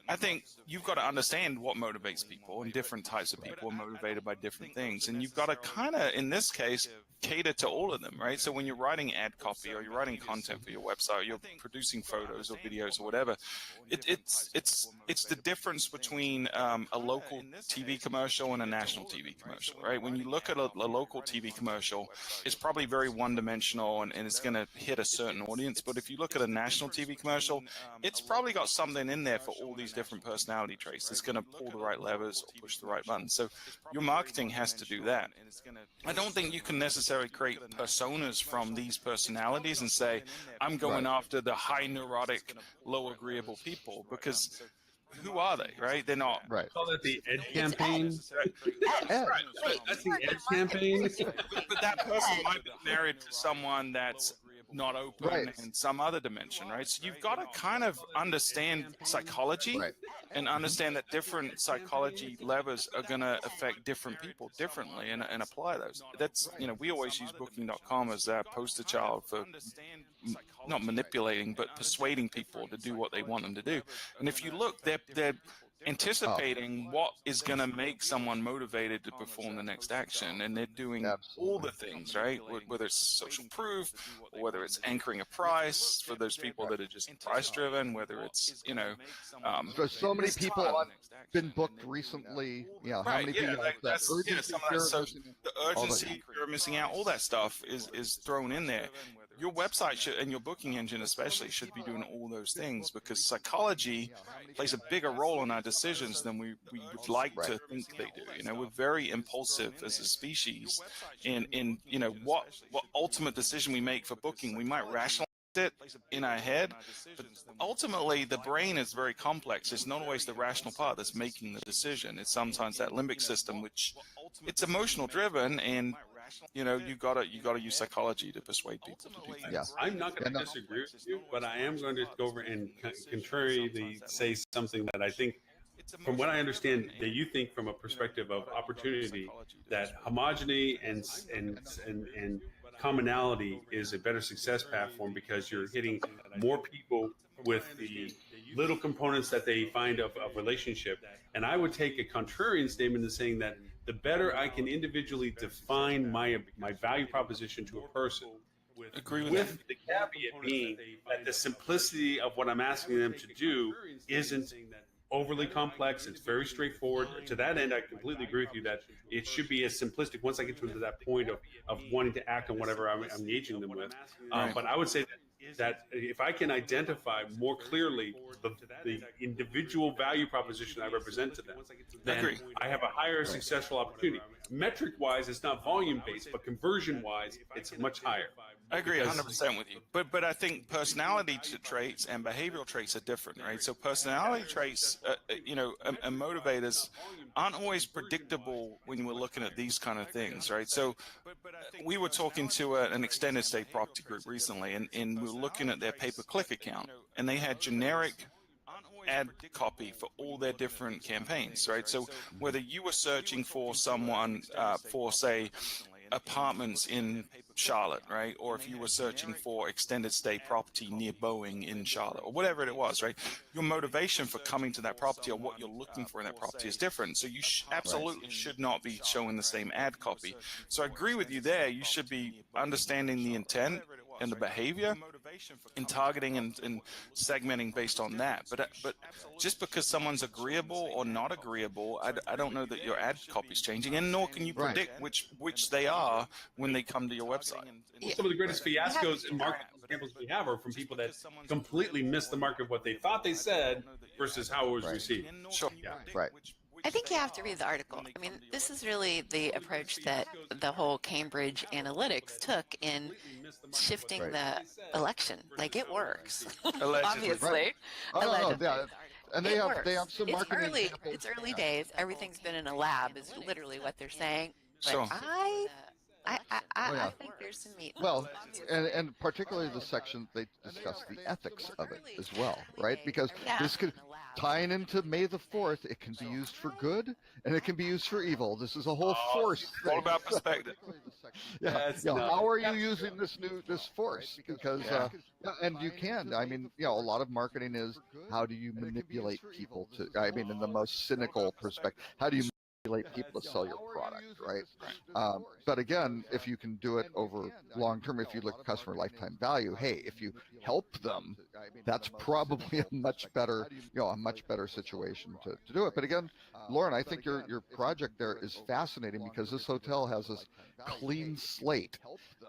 S3: I think you've got to understand what motivates people, and different types of people are motivated by different things, and you've got to kind of, in this case, cater to all of them, right? So when you're writing ad copy or you're writing content for your website, you're producing photos or videos or whatever, it's the difference between a local TV commercial and a national TV commercial, right? When you look at a local TV commercial, it's probably very one-dimensional and it's going to hit a certain audience. But if you look at a national TV commercial, it's probably got something in there for all these different personality traits. It's going to pull the right levers or push the right buttons. So your marketing has to do that. I don't think you can necessarily create personas from these personalities and say, I'm going after the high neurotic, low agreeable people, because who are they, right? They're not.
S2: Right. Call that the Ed campaign. Right. That's the Ed campaign.
S3: But that person might be married to someone that's not open in some other dimension, right? So you've got to kind of understand psychology and understand that different psychology levers are going to affect different people differently and apply those. That's, we always use Booking.com as our poster child for not manipulating, but persuading people to do what they want them to do. And if you look, they're anticipating what is going to make someone motivated to perform the next action, and they're doing all the things, right? Whether it's social proof, or whether it's anchoring a price for those people that are just price driven, whether it's
S1: there's so many people have been booked recently. How many people? The
S3: urgency, you're missing out, all that stuff is thrown in there. Your website should, and your booking engine especially, should be doing all those things, because psychology plays a bigger role in our decisions than we would like to think they do. We're very impulsive as a species in what ultimate decision we make for booking. We might rationalize it in our head, but ultimately the brain is very complex. It's not always the rational part that's making the decision. It's sometimes that limbic system, which it's emotional driven, and you gotta use psychology to persuade people to do things.
S1: Yeah.
S2: I'm not going to disagree with you, but I am going to go over and contrarily say something that I think from what I understand, that you think from a perspective of opportunity that homogeny and commonality is a better success platform because you're hitting more people with the little components that they find of relationship. And I would take a contrarian statement in saying that the better I can individually define my value proposition to a person,
S3: Agree with
S2: with the caveat being that the simplicity of what I'm asking them to do isn't overly complex. It's very straightforward. To that end, I completely agree with you that it should be as simplistic once I get to that point of wanting to act on whatever I'm engaging them with. But I would say that if I can identify more clearly the individual value proposition I represent to them, then I have a higher successful opportunity. Metric-wise, it's not volume-based, but conversion-wise, it's much higher.
S3: I agree 100% with you. But I think personality traits and behavioral traits are different, right? So personality traits, and motivators aren't always predictable when we're looking at these kind of things, right? So we were talking to an extended stay property group recently, and we were looking at their pay-per-click account, and they had generic ad copy for all their different campaigns, right? So whether you were searching for someone for, say, apartments in Charlotte, right? Or if you were searching for extended stay property near Boeing in Charlotte, or whatever it was, right? Your motivation for coming to that property or what you're looking for in that property is different. So you absolutely should not be showing the same ad copy. So I agree with you there. You should be understanding the intent and the behavior and targeting and segmenting based on that. But just because someone's agreeable or not agreeable, I don't know that your ad copy is changing, and nor can you predict which they are when they come to your website.
S2: Some of the greatest fiascos in marketing examples we have are from people that completely missed the mark of what they thought they said versus how it was received.
S3: Sure.
S2: Yeah.
S1: Right.
S4: I think you have to read the article. I mean, this is really the approach that the whole Cambridge Analytics took in shifting the election. Like, it works. Obviously.
S1: Right. Yeah. And they have some marketing examples.
S4: It's early days. Everything's been in a lab is literally what they're saying. But
S3: Sure.
S4: I think there's some meat.
S1: Well, and particularly the section they discuss the ethics of it as well, right? Because this could, tying into May the 4th, it can be used for good and it can be used for evil. This is a whole force.
S3: All about perspective.
S1: How are you using this force? Because and you can. I mean, a lot of marketing is how do you manipulate people to? I mean, in the most cynical perspective, how do you manipulate people to sell your product, right? But again, if you can do it over long term, if you look at customer lifetime value, hey, if you help them, that's probably a much better situation to do it. But again, Lauren, I think your project there is fascinating because this hotel has this clean slate,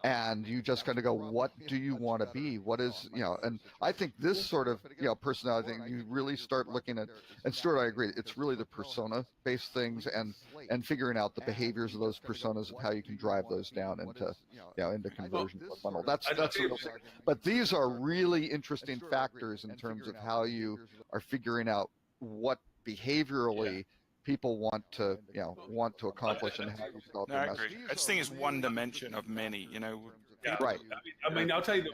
S1: and you just kind of go, what do you want to be? What is, and I think this sort of, personality thing, you really start looking at, and Stuart, I agree, it's really the persona-based things and figuring out the behaviors of those personas of how you can drive those down into conversion to a funnel. That's the real thing. But these are really interesting factors in terms of how you are figuring out what behaviorally people want to accomplish and how you develop their message.
S3: I just think it's one dimension of many,
S2: Yeah.
S1: Right.
S2: I mean, I'll tell you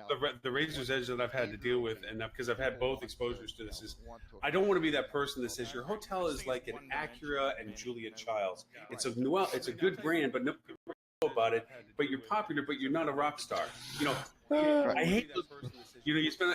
S2: the razor's edge that I've had to deal with, and because I've had both exposures to this, is I don't want to be that person that says your hotel is like an Acura and Julia Childs. It's a good brand, but no about it. But you're popular, but you're not a rock star. I hate those persons. You spend,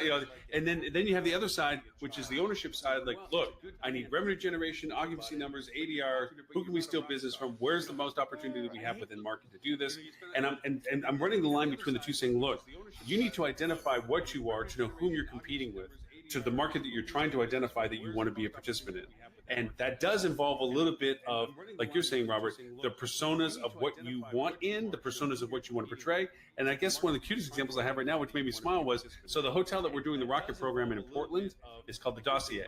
S2: and then you have the other side, which is the ownership side. Like, look, I need revenue generation, occupancy numbers, ADR. Who can we steal business from? Where's the most opportunity we have within market to do this? And I'm running the line between the two, saying, look, you need to identify what you are to know whom you're competing with, to the market that you're trying to identify that you want to be a participant in. And that does involve a little bit of, like you're saying, Robert, the personas of what you want the personas of what you want to portray. And I guess one of the cutest examples I have right now, which made me smile, was, so the hotel that we're doing the Rocket program in Portland is called The Dossier.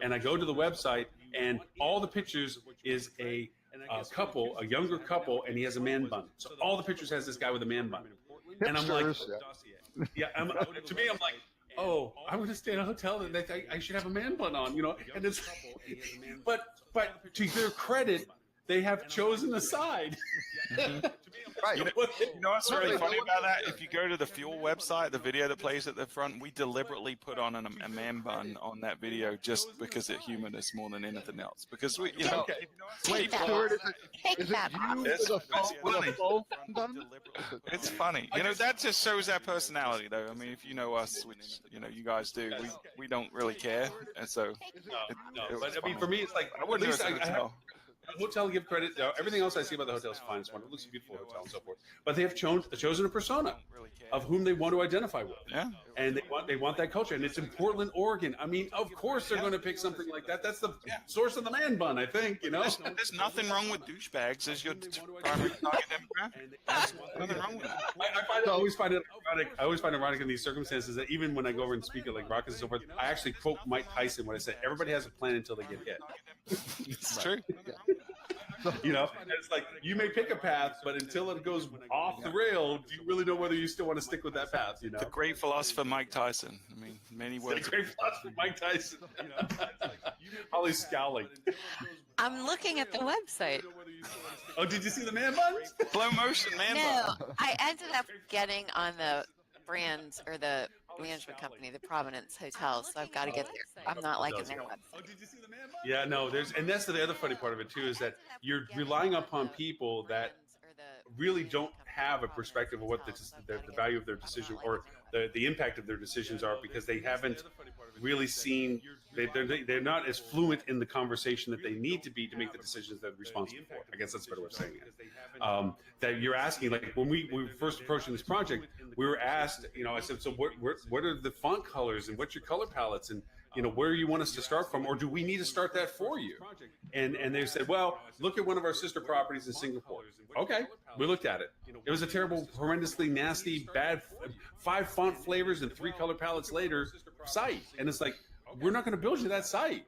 S2: And I go to the website, and all the pictures is a couple, a younger couple, and he has a man bun. So all the pictures has this guy with a man bun. And I'm like, to me, I'm like, oh, I'm going to stay in a hotel that I should have a man bun on, and it's, but to their credit, they have chosen a side.
S1: Right.
S3: You know what's really funny about that? If you go to the Fuel website, the video that plays at the front, we deliberately put on a man bun on that video just because it humored us more than anything else. Because we, you know,
S1: Wait,
S4: that
S1: Stuart,
S4: Take
S1: is it
S4: that
S1: you
S3: It's
S1: with a faux done?
S3: It's funny. You know, that just shows our personality, though. I mean, if you know us, which, you know, you guys do, we don't really care. And so,
S2: No, but I mean, for me, it's like,
S3: I wouldn't
S2: at least
S3: go to the
S2: I have
S3: hotel.
S2: a hotel, give credit. Everything else I see about the hotel is fine. It's wonderful. It's a beautiful hotel and so forth. But they have chosen a persona of whom they want to identify with.
S3: Yeah.
S2: And they want that culture. And it's in Portland, Oregon. I mean, of course they're going to pick something like that. That's the source of the man bun, I think, you know?
S3: There's nothing wrong with douchebags as your primary target demographic. There's nothing wrong with it.
S2: I always find it ironic. I always find it ironic in these circumstances that even when I go over and speak at like Rockets and so forth, I actually quote Mike Tyson when I say everybody has a plan until they get hit.
S3: It's true.
S2: You know, and it's like you may pick a path, but until it goes off the rail, do you really know whether you still want to stick with that path? You know,
S3: The great philosopher Mike Tyson. I mean, many words.
S2: great philosopher Mike Tyson. You know, Holly's scowling.
S4: I'm looking at the website.
S2: Oh, did you see the man buns?
S3: Slow motion, man.
S4: No, I ended up getting on the brand or the management company, the Providence Hotel, so I've got to get there. I'm not liking their website.
S2: Yeah, no, and that's the other funny part of it too, is that you're relying upon people that really don't have a perspective of what the value of their decision or the impact of their decisions are, because they haven't really seen, they're not as fluent in the conversation that they need to be to make the decisions they're responsible for. I guess that's a better way of saying it. That you're asking, like when we were first approaching this project, we were asked, you know, I said, so what are the font colors and what's your color palettes, and you know, where you want us to start from, or do we need to start that for you? And they said, well, look at one of our sister properties in Singapore. Okay, we looked at it. It was a terrible, horrendously nasty, bad 5 font flavors and 3 color palettes later site, and it's like, we're not going to build you that site.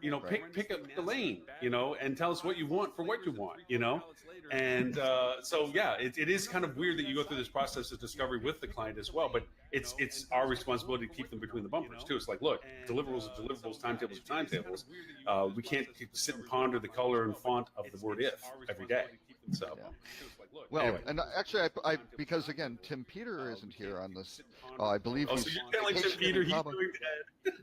S2: You know, pick a lane, you know, and tell us what you want for what you want, you know. And so, yeah, it is kind of weird that you go through this process of discovery with the client as well. But it's our responsibility to keep them between the bumpers, too. It's like, look, deliverables are deliverables, timetables are timetables. We can't sit and ponder the color and font of the word if every day. So.
S1: Well,
S2: anyway.
S1: and actually, I because again, Tim Peter isn't here on this. I believe.
S2: Oh, so you're telling Tim Peter he's doing that?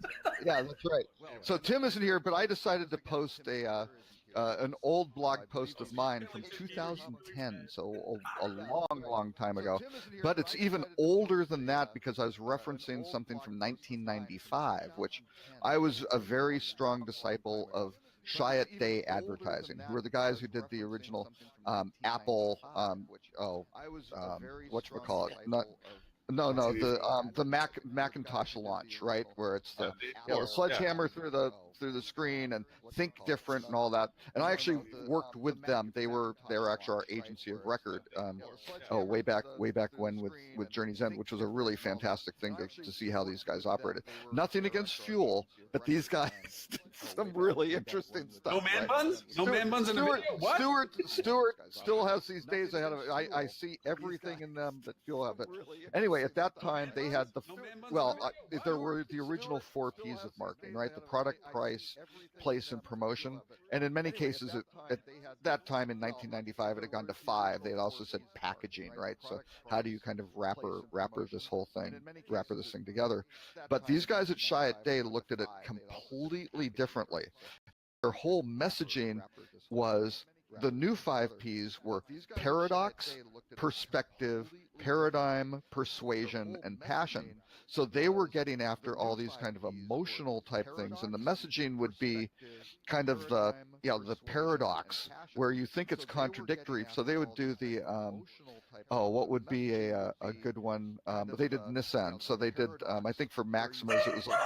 S1: Yeah, that's right. So Tim isn't here, but I decided to post an old blog post of mine from 2010, so a long time ago. But it's even older than that because I was referencing something from 1995, which I was a very strong disciple of Chiat Day Advertising, who were the guys who did the original Apple, whatchamacallit, the Macintosh launch, right, where it's the sledgehammer through the screen and think different and all that. And I actually worked with them. They were actually our agency of record. Way back when with Journey's End, which was a really fantastic thing to see how these guys operated. Nothing against Fuel, but these guys did some really interesting stuff.
S2: No man buns? No man buns in the video? What?
S1: Stuart still has these days ahead of it. I see everything in them that Fuel have. But anyway, at that time they had there were the original 4 P's of marketing, right? The product, price, place, and promotion. And in many cases, at that time in 1995, it had gone to 5. They had also said packaging, right? So how do you kind of wrapper this thing together? But these guys at Chiat Day looked at it completely differently. Their whole messaging was the new 5 Ps were paradox, perspective, paradigm, persuasion, and passion. So they were getting after all these kind of emotional type things, and the messaging would be kind of the paradox, where you think it's contradictory. So they would do the what would be a good one? They did Nissan. So they did I think for Maximas it was like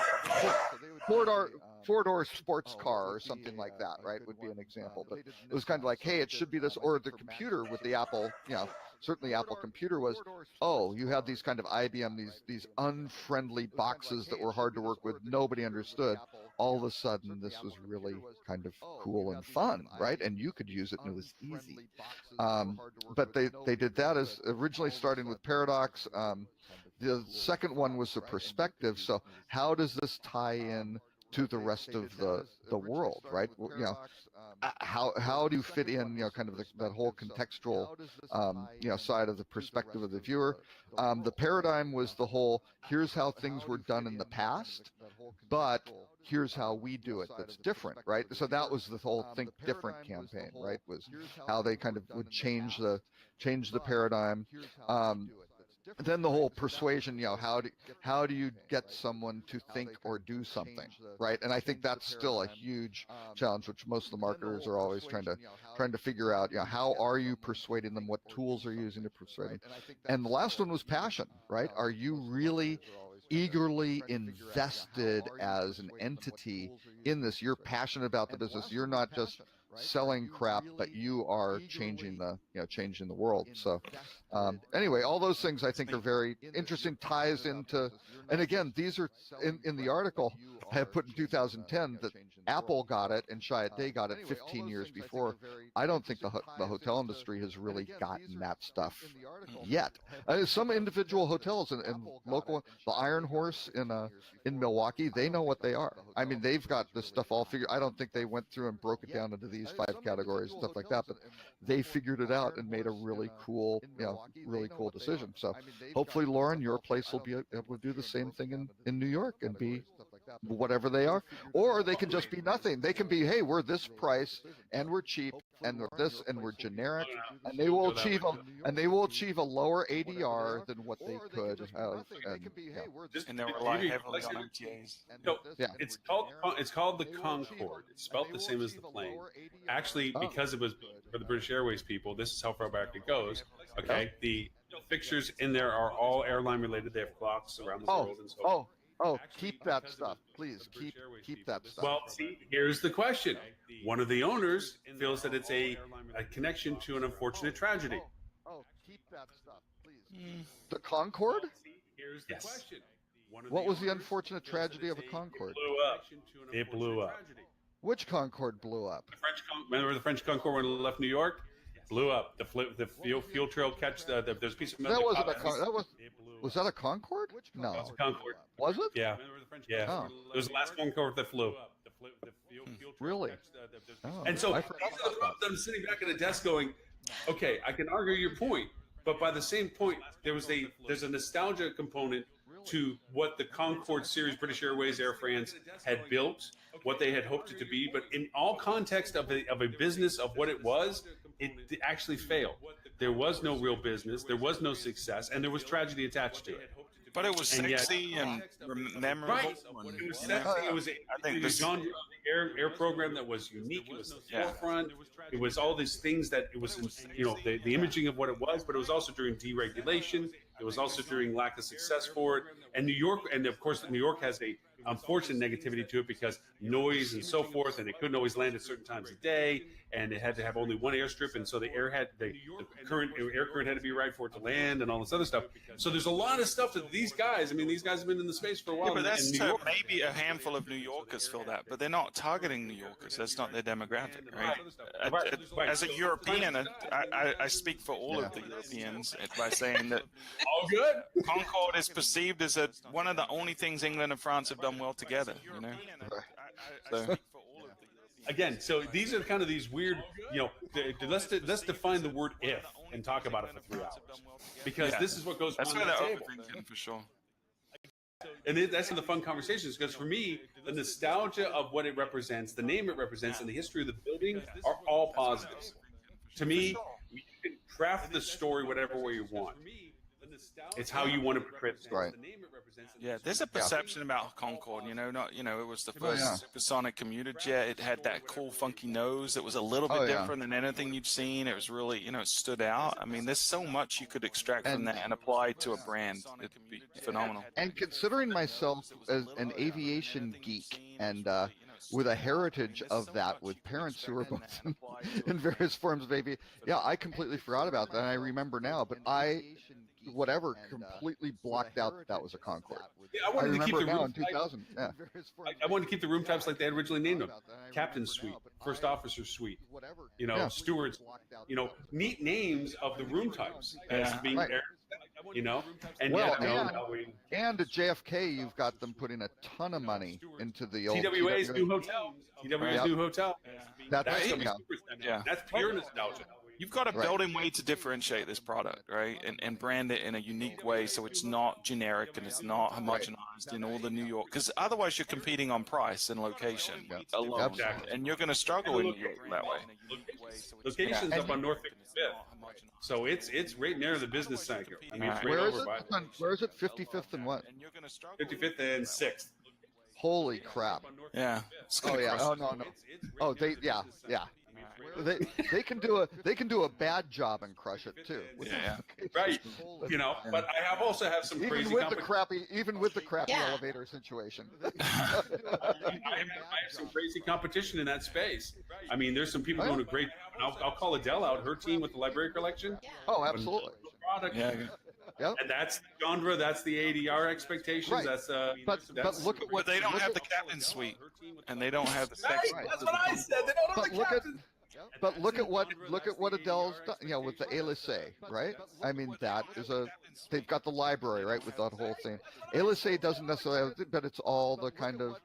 S1: four-door sports car or something like that, right? Would be an example. But it was kind of like, hey, it should be this, or the computer with the Apple, certainly Apple Computer was, you have these kind of IBM, these unfriendly boxes that were hard to work with, nobody understood. All of a sudden, this was really kind of cool and fun, right? And you could use it, and it was easy. But they did that as originally starting with paradox. The second one was the perspective. So how does this tie in to the rest of the world, right? Well, how do you fit in, kind of that whole contextual, side of the perspective of the viewer. The paradigm was the whole, here's how things were done in the past, but here's how we do it that's different, right? So that was the whole Think Different campaign, right? Was how they kind of would change the paradigm. Then the whole persuasion, how do you get someone to think or do something, right? And I think that's still a huge challenge, which most of the marketers are always trying to figure out. How are you persuading them? What tools are you using to persuade them? And the last one was passion, right? Are you really eagerly invested as an entity in this? You're passionate about the business. You're not just selling crap, but you are changing the world. So anyway, all those things I think are very interesting, ties into, and again, these are in the article I have put in 2010 that Apple got it and Chiat Day got it 15 years before. I don't think the hotel industry has really gotten that stuff yet. Some individual hotels and local, the Iron Horse in Milwaukee, they know what they are. I mean, they've got this stuff all figured. I don't think they went through and broke it down into these 5 categories and stuff like that, but they figured it out and made a really cool decision. So hopefully, Lauren, your place will be able to do the same thing in New York and be whatever they are, or they can just be nothing. They can be, hey, we're this price and we're cheap and we're this and we're generic, and they will achieve a lower ADR than what they could have.
S3: And they rely heavily on MTAs.
S2: So it's called the Concorde. It's spelled the same as the plane. Actually, because it was for the British Airways people, this is how far back it goes. Okay, the fixtures in there are all airline related. They have clocks around the world and so on.
S1: Keep that stuff, please. Keep that stuff.
S2: Well, see, here's the question. One of the owners feels that it's a connection to an unfortunate tragedy.
S1: Keep that stuff, please. The Concorde?
S2: Here's the question.
S1: What was the unfortunate tragedy of a Concorde?
S2: It blew up.
S1: Which Concorde blew up?
S2: Remember the French Concorde when it left New York? Blew up. The fuel trail catch. There's a piece of metal.
S1: That wasn't was that a Concorde? No.
S2: It was a Concorde.
S1: Was it?
S2: Yeah. Yeah.
S1: Oh.
S2: It was the last Concorde that flew.
S1: Really?
S2: And so these are the problems that I'm sitting back at a desk going, okay, I can argue your point, but by the same point, there's a nostalgia component to what the Concorde series, British Airways, Air France had built, what they had hoped it to be, but in all context of a business of what it was, it actually failed. There was no real business, there was no success, and there was tragedy attached to it.
S3: But it was sexy and memorable.
S2: Right. It was sexy. It was John air program that was unique. It was the forefront. It was all these things that it was, the imaging of what it was, but it was also during deregulation. It was also during lack of success for it. And New York, and of course, New York has a unfortunate negativity to it because noise and so forth, and it couldn't always land at certain times of day, and it had to have only one airstrip, and so the air current had to be right for it to land, and all this other stuff. So there's a lot of stuff that these guys have been in the space for a while.
S3: Yeah, but that's maybe a handful of New Yorkers feel that, but they're not targeting New Yorkers. That's not their demographic, right? As a European, I speak for all of the Europeans by saying that
S2: all good.
S3: Concorde is perceived as one of the only things England and France have done well together. So.
S2: Again, so these are kind of these weird, let's define the word "if" and talk about it for 3 hours, because this is what goes on the table
S3: for sure.
S2: And that's the fun conversations, because for me, the nostalgia of what it represents, the name it represents, and the history of the building are all positives. To me, you can craft the story whatever way you want. It's how you want to portray the story.
S1: Right.
S3: Yeah, there's a perception about Concorde, it was the first supersonic commuter jet. It had that cool, funky nose that was a little bit different than anything you'd seen. It was really, it stood out. I mean, there's so much you could extract from that and apply to a brand. It'd be phenomenal.
S1: And considering myself as an aviation geek and with a heritage of that, with parents who were both in various forms of aviation, I completely forgot about that. And I remember now, but completely blocked out that was a Concorde.
S2: Yeah, I wanted to keep the
S1: now
S2: room
S1: in 2000. Yeah.
S2: I wanted to keep the room types like they had originally named them: Captain's Suite, First Officer's Suite, Steward's. Neat names of the room types as being there. you know. And
S1: Well,
S2: yet, no,
S1: and,
S2: no, we,
S1: and at JFK, you've got them putting a ton of money into the old
S2: TWA's new hotel. TWA's
S1: Yep.
S2: new hotel.
S1: That's
S2: That's
S1: it,
S2: gonna be
S1: yeah.
S2: super expensive.
S3: Yeah.
S2: That's pure nostalgia.
S3: You've got a
S1: Right.
S3: building way to differentiate this product, right? And brand it in a unique way so it's not generic and it's not homogenized in all the New York. Because otherwise you're competing on price and location alone.
S2: Exactly.
S3: And you're going to struggle in New York that way.
S2: Location's up on North 55th. So it's right near the business center. I mean, it's right
S1: Where is
S2: over
S1: it?
S2: by
S1: Where is it? 55th and what?
S2: 55th and 6th.
S1: Holy crap!
S3: Yeah. It's
S1: Oh
S3: gonna
S1: yeah.
S3: crush
S1: Oh
S3: it.
S1: no no. Oh yeah. They can do a bad job and crush it too.
S3: Yeah.
S2: Right. You know, but I have also have some
S1: Even
S2: crazy
S1: with the
S2: competition.
S1: crappy
S4: Yeah.
S1: elevator situation.
S2: I have some crazy competition in that space. I mean, there's some people doing a great. I'll call Adele out. Her team with the library collection.
S1: Oh, absolutely.
S2: Product.
S3: Yeah.
S1: Yep.
S2: And that's the genre. That's the ADR expectations.
S1: Right.
S2: That's
S1: But look at what
S3: But they don't
S1: look
S3: have
S1: at-
S3: the captain's suite, and they don't have the
S2: Right,
S3: sex.
S2: that's what I said. They don't have
S1: But
S2: the
S1: look at
S2: captain.
S1: look at what Adele's done, with the Elysee, right? I mean, that is they've got the library, right, with that whole thing. Elysee doesn't necessarily have it, but it's all the kind of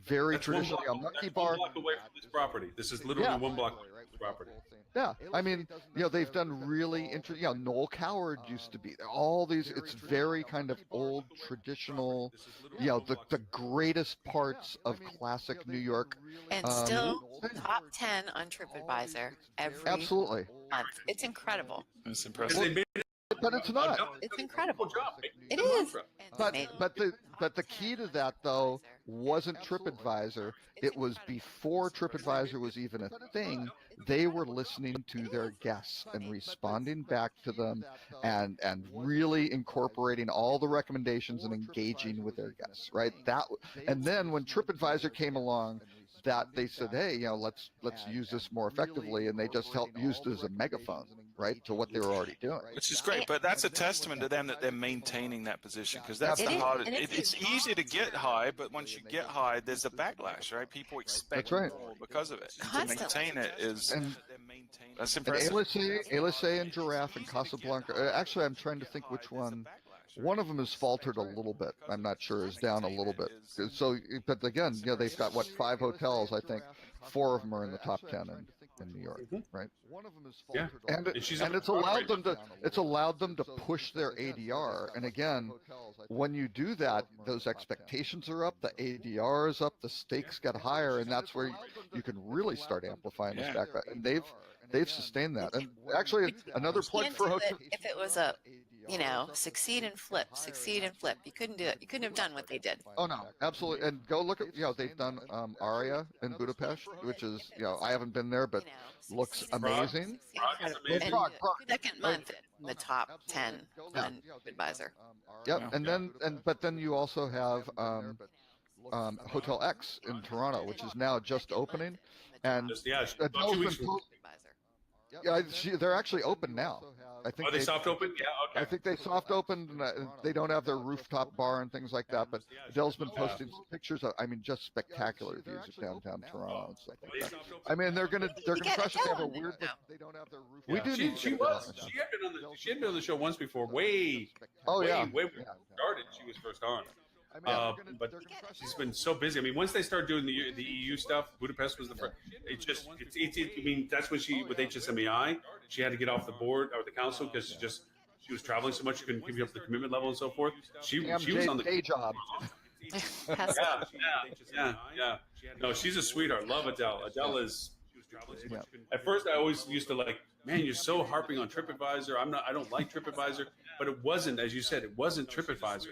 S1: very
S2: That's one
S1: traditionally
S2: block,
S1: a monkey
S2: that's 1
S1: bar.
S2: block away from this property. This is literally
S1: Yeah.
S2: 1 block away from this property.
S1: Yeah, I mean, they've done really interesting. Noel Coward used to be there. All these, it's very kind of old, traditional. The greatest parts of classic New York.
S4: And still top 10 on TripAdvisor every
S1: Absolutely,
S4: month. It's incredible.
S3: It's
S2: Because
S3: impressive.
S2: they made
S1: but it's not.
S4: It's incredible.
S2: job.
S4: It is.
S1: But the key to that though wasn't TripAdvisor. It was before TripAdvisor was even a thing. They were listening to their guests and responding back to them, and really incorporating all the recommendations and engaging with their guests. Right. And then when TripAdvisor came along, that they said, hey, let's use this more effectively, and they just used it as a megaphone, right, to what they were already doing.
S3: Which is great, but that's a testament to them that they're maintaining that position, because that's
S4: It
S3: the
S4: is,
S3: hardest.
S4: and it's
S3: It's easy to get high, but once you get high, there's a backlash, right? People expect
S1: That's right.
S3: more because of it. And
S4: Constantly.
S3: to maintain it is
S1: And
S3: that's
S1: And
S3: impressive.
S1: Elysee and Giraffe and Casablanca. Actually, I'm trying to think which one. One of them has faltered a little bit. I'm not sure. Is down a little bit. So, but again, they've got 5 hotels. I think 4 of them are in the top 10 in New York, right? One of them is
S2: Yeah.
S1: faltered,
S2: And she's
S1: and
S2: a
S1: it's allowed
S2: Broadway.
S1: them to push their ADR. And again, when you do that, those expectations are up, the ADR is up, the stakes get higher, and that's where you can really start amplifying this back. And they've sustained that. And actually, another plug
S4: Can't
S1: for
S4: do
S1: hotel.
S4: it if it was succeed and flip. You couldn't do it. You couldn't have done what they did.
S1: Oh no, absolutely. And go look at they've done Aria in Budapest, which is I haven't been there, but looks
S4: Succeed and
S1: amazing.
S2: Prague is amazing.
S4: And
S1: Prague.
S4: second month in the top 10 on TripAdvisor.
S1: Yep. But then you also have Hotel X in Toronto, which is now just opening, and
S2: About
S1: Adele's
S2: 2 weeks
S1: been
S2: from.
S1: they're actually open now. I think
S2: Are they soft open? Yeah. Okay.
S1: I think they soft opened, and they don't have their rooftop bar and things like that. But Adele's been posting some pictures of, just spectacular views of downtown Toronto and stuff like that. I mean, they're gonna
S4: get
S1: crush it. They have a
S4: Adele in
S1: weird.
S4: there now.
S1: They don't have their roof.
S2: Yeah.
S1: We do need.
S2: She
S1: to get
S2: was.
S1: Adele on.
S2: She had been on the show once before. Way.
S1: Oh
S2: way,
S1: yeah.
S2: Way before it started. She was first on. But she's been so busy. I mean, once they started doing the EU stuff, Budapest was the first. I mean, that's when with HSMEI, she had to get off the board or the council because she was traveling so much she couldn't keep up the commitment level and so forth. She was on the
S1: day job.
S2: Yeah. No, she's a sweetheart. Love Adele. Adele is.
S1: Yeah.
S2: At first, I always used to man, you're so harping on TripAdvisor. I don't like TripAdvisor, but it wasn't, as you said, it wasn't TripAdvisor.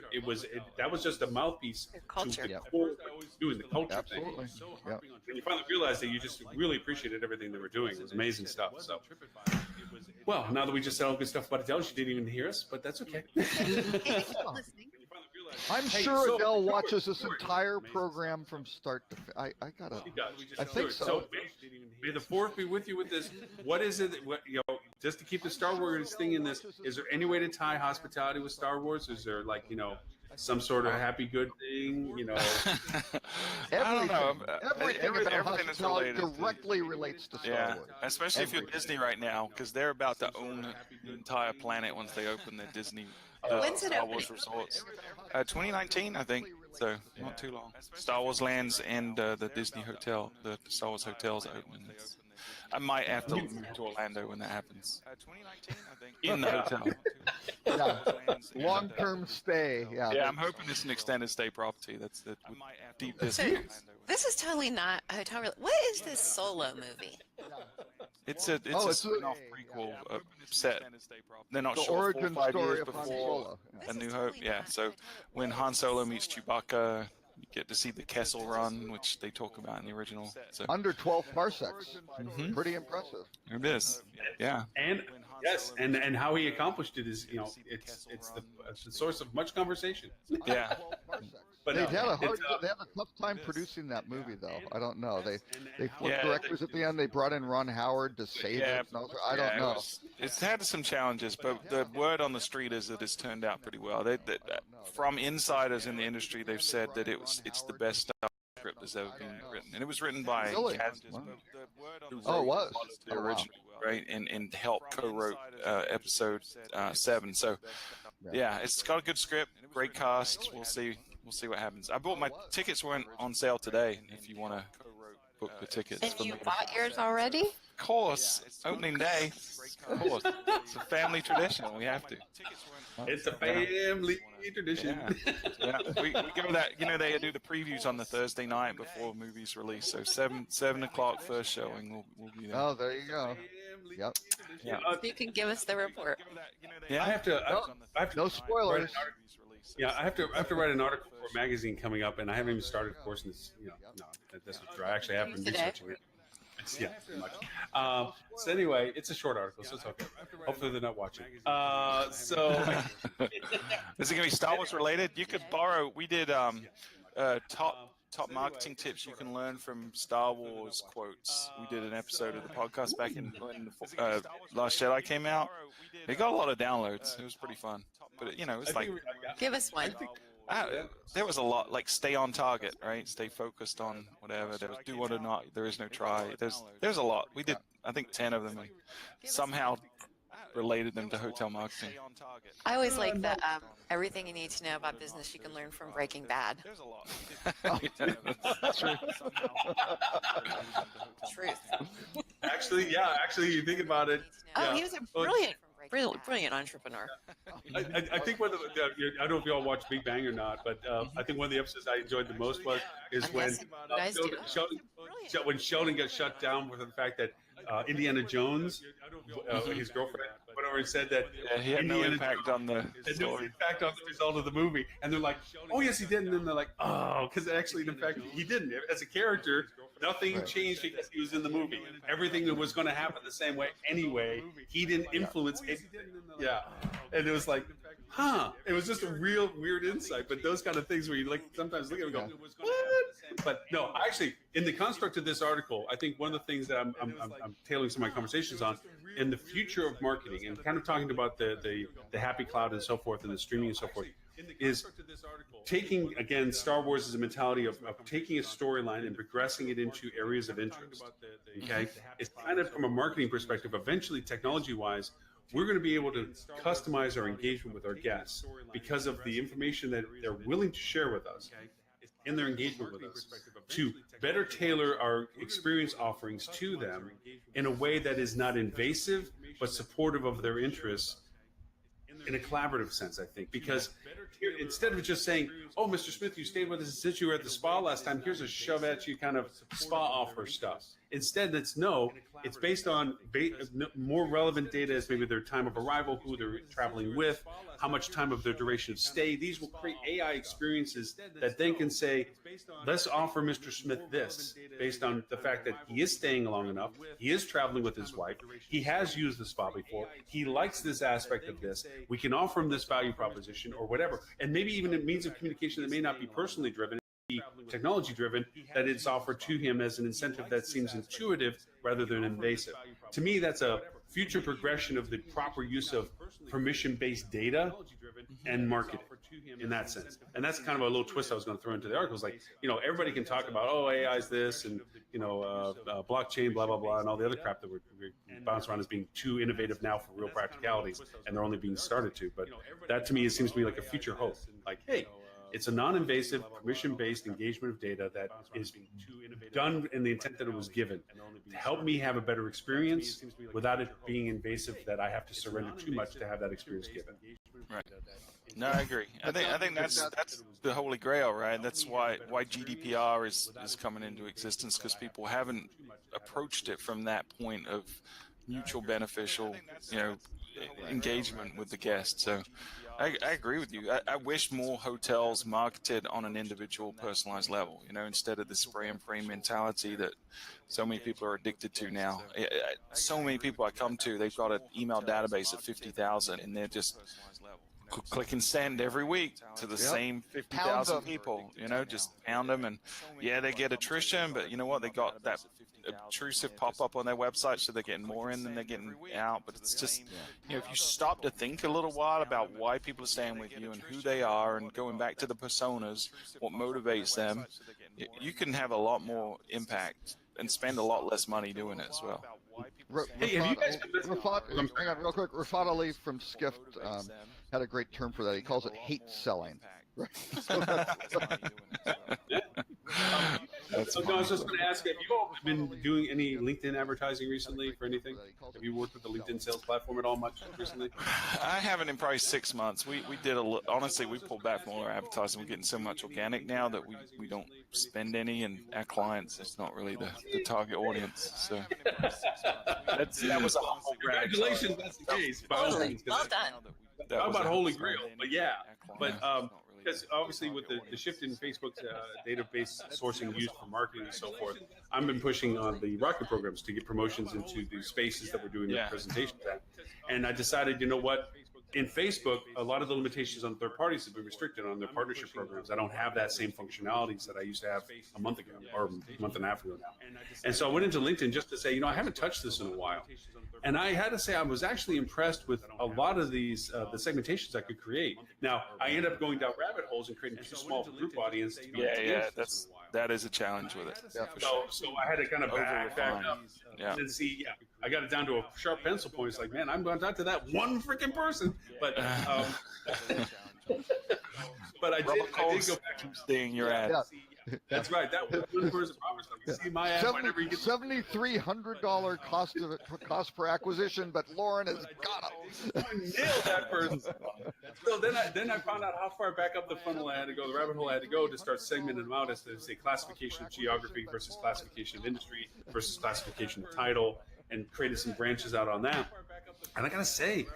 S2: That was just a mouthpiece
S4: Culture.
S2: to the core of what doing the culture
S1: Absolutely.
S2: thing.
S1: Yeah.
S2: And you finally realized that you just really appreciated everything they were doing. It was amazing stuff. So, well, now that we just said all good stuff about Adele, she didn't even hear us, but that's okay.
S4: Listening.
S1: I'm
S2: Hey,
S1: sure
S2: so-
S1: Adele watches this entire program from start to. I gotta. I think so.
S2: May the fourth be with you with this. What is it? Just to keep the Star Wars thing in this, is there any way to tie hospitality with Star Wars? Is there some sort of happy good thing, you know.
S3: I don't know.
S1: Everything about
S3: Everything is
S1: hospitality
S3: related.
S1: directly relates to Star
S3: Yeah,
S1: Wars.
S3: especially if you're Disney right now, because they're about to own the entire planet once they open their Disney
S4: When's it
S3: Star Wars
S4: opening?
S3: resorts. 2019, I think. So not too long. Star Wars lands and the Disney hotel, the Star Wars hotels are opening. I might have to move to Orlando when that happens. 2019, I think. In the hotel.
S1: Yeah. Long-term stay. Yeah.
S3: Yeah, I'm hoping it's an extended stay property. That's the deep
S4: So
S3: Disney.
S4: this is totally not a hotel. What is this Solo movie?
S3: It's a
S1: Oh,
S3: a
S1: it's a-
S3: spin-off prequel set. They're not
S1: The
S3: sure 4
S1: origin
S3: or 5
S1: story
S3: years
S1: of Han
S3: before
S1: Solo. Yeah.
S3: A New Hope. Yeah, so when Han Solo meets Chewbacca, you get to see the Kessel Run, which they talk about in the original. So
S1: Under 12 parsecs.
S3: Mhm.
S1: Pretty impressive.
S3: it is. Yeah.
S2: And yes, and how he accomplished it is, you know, it's the source of much conversation.
S3: Yeah.
S2: But
S1: They had
S2: it's,
S1: they had a tough time producing that movie, though. I don't know. They flipped
S3: Yeah,
S1: directors at the end. They brought in Ron Howard to save
S3: Yeah,
S1: it. I don't know.
S3: It's had some challenges, but the word on the street is that it's turned out pretty well. From insiders in the industry, they've said that it's the best Star Wars script that's ever been written, and it was written by
S1: Really?
S3: Kaz,
S1: Wow.
S3: who
S1: Oh, it
S3: wrote
S1: was?
S3: a lot of the
S1: Oh, wow.
S3: original, right? And helped co-wrote episode 7. So yeah, it's got a good script, great cast. We'll see what happens. I bought my tickets weren't on sale today. If you want to book the tickets,
S4: And
S3: for
S4: you
S3: me.
S4: bought yours already?
S3: Of course, opening day. Of course, it's a family tradition. We have to.
S2: it's a family tradition.
S3: Yeah, we go that. You know, they do the previews on the Thursday night before movies release. So 7 o'clock first showing. We'll be there.
S1: Oh, there you go. Yep.
S3: Yeah.
S4: You can give us the report.
S3: Yeah.
S2: I have to. I have to
S1: No
S2: write
S1: spoilers.
S2: an article. Yeah, I have to write an article for a magazine coming up, and I haven't even started, of course. And it's, that's what I actually have been
S4: Today?
S2: researching it. Yeah, pretty much. So anyway, it's a short article, so it's okay. Hopefully they're not watching. So
S3: Is it gonna be Star Wars related? You could borrow. We did top marketing tips you can learn from Star Wars quotes. We did an episode of the podcast back in when Last Jedi came out. It got a lot of downloads. It was pretty fun. But it's like
S4: Give us one.
S3: there was a lot, like stay on target, right? Stay focused on whatever. There was do what or not. There is no try. There's a lot. We did, I think, 10 of them, and somehow related them to hotel marketing.
S4: I always like that everything you need to know about business you can learn from Breaking Bad.
S3: There's a lot.
S1: That's true.
S4: Truth.
S2: actually, you think about it.
S4: Oh,
S2: yeah.
S4: he was a brilliant entrepreneur.
S2: I think one of the, I don't know if you all watch Big Bang or not, but I think one of the episodes I enjoyed the most is when
S4: Yes, you guys do.
S2: When Sheldon got shut down with the fact that Indiana Jones, his girlfriend, went over and said that
S3: Yeah, he had no
S2: Indiana
S3: impact on the
S2: had no
S3: story.
S2: impact on the result of the movie. And they're like, oh, yes, he did. And then they're like, oh, because actually, in fact, he didn't. As a character, nothing changed because he was in the movie. Everything was going to happen the same way anyway. He didn't influence it. Yeah. And it was like, huh. It was just a real weird insight. But those kind of things where you like sometimes look at it and go, what? But no, actually, in the construct of this article, I think one of the things that I'm tailoring some of my conversations on in the future of marketing and kind of talking about the happy cloud and so forth and the streaming and so forth is taking, again, Star Wars as a mentality of taking a storyline and progressing it into areas of interest. Okay. It's kind of from a marketing perspective, eventually technology wise, we're going to be able to customize our engagement with our guests because of the information that they're willing to share with us in their engagement with us, to better tailor our experience offerings to them in a way that is not invasive, but supportive of their interests in a collaborative sense, I think. Because here, instead of just saying, oh, Mr. Smith, you stayed with us since you were at the spa last time, here's a shove at you kind of spa offer stuff. Instead, it's based on more relevant data as maybe their time of arrival, who they're traveling with, how much time of their duration of stay. These will create AI experiences that then can say, let's offer Mr. Smith this based on the fact that he is staying long enough, he is traveling with his wife, he has used the spa before, he likes this aspect of this, we can offer him this value proposition or whatever. And maybe even a means of communication that may not be personally driven, technology driven, that it's offered to him as an incentive that seems intuitive rather than invasive. To me, that's a future progression of the proper use of permission-based data and marketing in that sense. And that's kind of a little twist I was going to throw into the article. It's like, everybody can talk about, AI is this, and, blockchain, blah, blah, blah, and all the other crap that we're bouncing around as being too innovative now for real practicalities, and they're only being started to. But that to me, it seems to be like a future hope. Like, hey, it's a non-invasive, permission-based engagement of data that is done in the intent that it was given to help me have a better experience without it being invasive that I have to surrender too much to have that experience given.
S3: Right. No, I agree. I think that's the holy grail, right? That's why GDPR is coming into existence, because people haven't approached it from that point of mutual beneficial, engagement with the guest. So I agree with you. I wish more hotels marketed on an individual personalized level, instead of the spray and pray mentality that so many people are addicted to now. So many people I come to, they've got an email database of 50,000 and they're just click and send every week to the same 50,000 people, just pound them. And they get attrition, but you know what? They got that obtrusive pop-up on their website, so they're getting more in than they're getting out. But it's just, if you stop to think a little while about why people are staying with you and who they are and going back to the personas, what motivates them, you can have a lot more impact and spend a lot less money doing it as well.
S2: Hey, have you guys
S1: hang on real quick. Rafat Ali from Skift had a great term for that. He calls it hate selling. Right.
S2: So I was just going to ask, have you all been doing any LinkedIn advertising recently for anything? Have you worked with the LinkedIn sales platform at all much recently?
S3: I haven't in probably 6 months. We did honestly, we pulled back from all our advertising. We're getting so much organic now that we don't spend any, and our clients, it's not really the target audience. So that was a humble brag.
S2: Congratulations, that's the case.
S4: Well done.
S2: How about Holy Grail? But because obviously with the shift in Facebook's database sourcing used for marketing and so forth, I've been pushing on the Rocket programs to get promotions into the spaces that we're doing the presentations at. And I decided, you know what? In Facebook, a lot of the limitations on third parties have been restricted on their partnership programs. I don't have that same functionalities that I used to have a month ago or a month and a half ago now. And so I went into LinkedIn just to say, I haven't touched this in a while. And I had to say, I was actually impressed with a lot of these, the segmentations I could create. Now, I end up going down rabbit holes and creating too small group audience to be
S3: that is a challenge with it.
S1: Yeah.
S2: So I had to kind of back up and see. I got it down to a sharp pencil point. It's like, man, I'm going to talk to that one freaking person. But but I did go back
S3: to seeing your ad.
S2: That's right. That one person promised. You see my ad whenever you get
S1: $7,300 cost per acquisition, but Lauren has got him.
S2: Nailed that person. So then I found out how far back up the funnel I had to go, the rabbit hole I had to go to start segmenting them out as to say classification of geography versus classification of industry versus classification of title, and created some branches out on that. And I gotta say,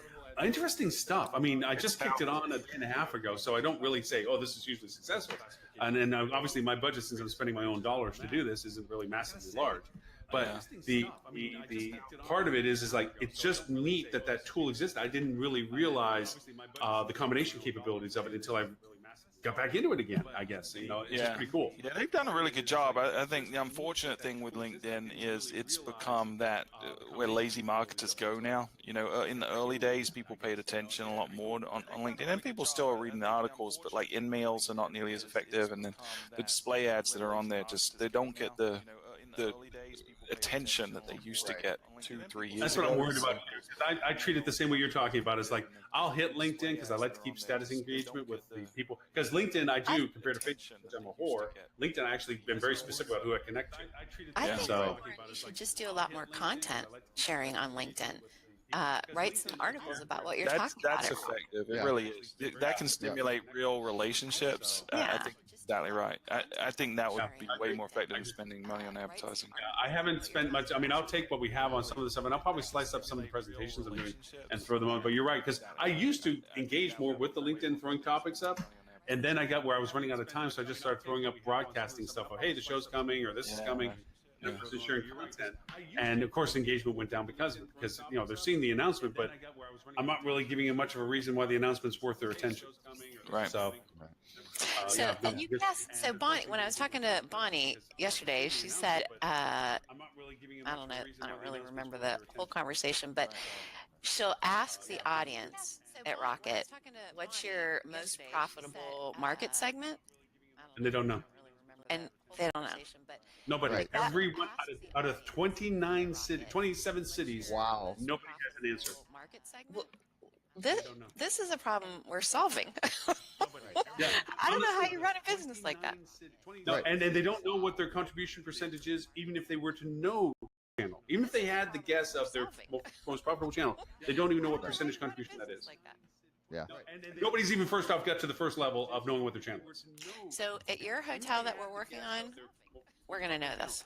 S2: interesting stuff. I mean, I just kicked it on a day and a half ago, so I don't really say, oh, this is hugely successful. And then obviously my budget, since I'm spending my own dollars to do this, isn't really massively large. But the part of it is like, it's just neat that tool exists. I didn't really realize the combination capabilities of it until I got back into it again, I guess. It's just pretty cool.
S3: Yeah, they've done a really good job. I think the unfortunate thing with LinkedIn is it's become that where lazy marketers go now. In the early days, people paid attention a lot more on LinkedIn, and people still are reading the articles, but like in-mails are not nearly as effective, and then the display ads that are on there, they don't get the attention that they used to get 2-3 years
S2: That's
S3: ago.
S2: what I'm worried about. I treat it the same way you're talking about. It's like, I'll hit LinkedIn because I like to keep status engagement with the people. Because LinkedIn, I do, compared to Facebook, which I'm a whore, LinkedIn, I actually been very specific about who I connect to.
S4: I think you should just do a lot more content sharing on LinkedIn. Write some articles about what you're talking about.
S3: That's effective. It really is. That can stimulate real relationships. I think exactly right. I think that would be way more effective than spending money on advertising.
S2: I haven't spent much. I mean, I'll take what we have on some of the stuff, and I'll probably slice up some of the presentations I'm doing and throw them on. But you're right, because I used to engage more with the LinkedIn throwing topics up. And then I got where I was running out of time, so I just started throwing up broadcasting stuff of, hey, the show's coming, or this is coming. Sharing content, and of course engagement went down because of it, because they're seeing the announcement, but I'm not really giving them much of a reason why the announcement's worth their attention.
S3: Right.
S2: So
S4: So
S2: yeah,
S4: you guessed. So Bonnie, when I was talking to Bonnie yesterday, she said, I don't know, I don't really remember the whole conversation, but she'll ask the audience at Rocket, what's your most profitable market segment?
S2: and they don't know.
S4: And they don't know.
S2: Nobody.
S1: Right.
S2: Everyone out of 27 cities.
S1: Wow.
S2: Nobody has an answer.
S4: Well, this is a problem we're solving.
S2: Yeah.
S4: I don't know how you run a business like that.
S2: No,
S1: Right.
S2: and they don't know what their contribution percentage is, even if they were to know the channel. Even if they had the guess of their most profitable channel, they don't even know what percentage contribution that is.
S1: Yeah.
S2: And nobody's even first off got to the first level of knowing what their channel is.
S4: So at your hotel that we're working on, we're going to know this.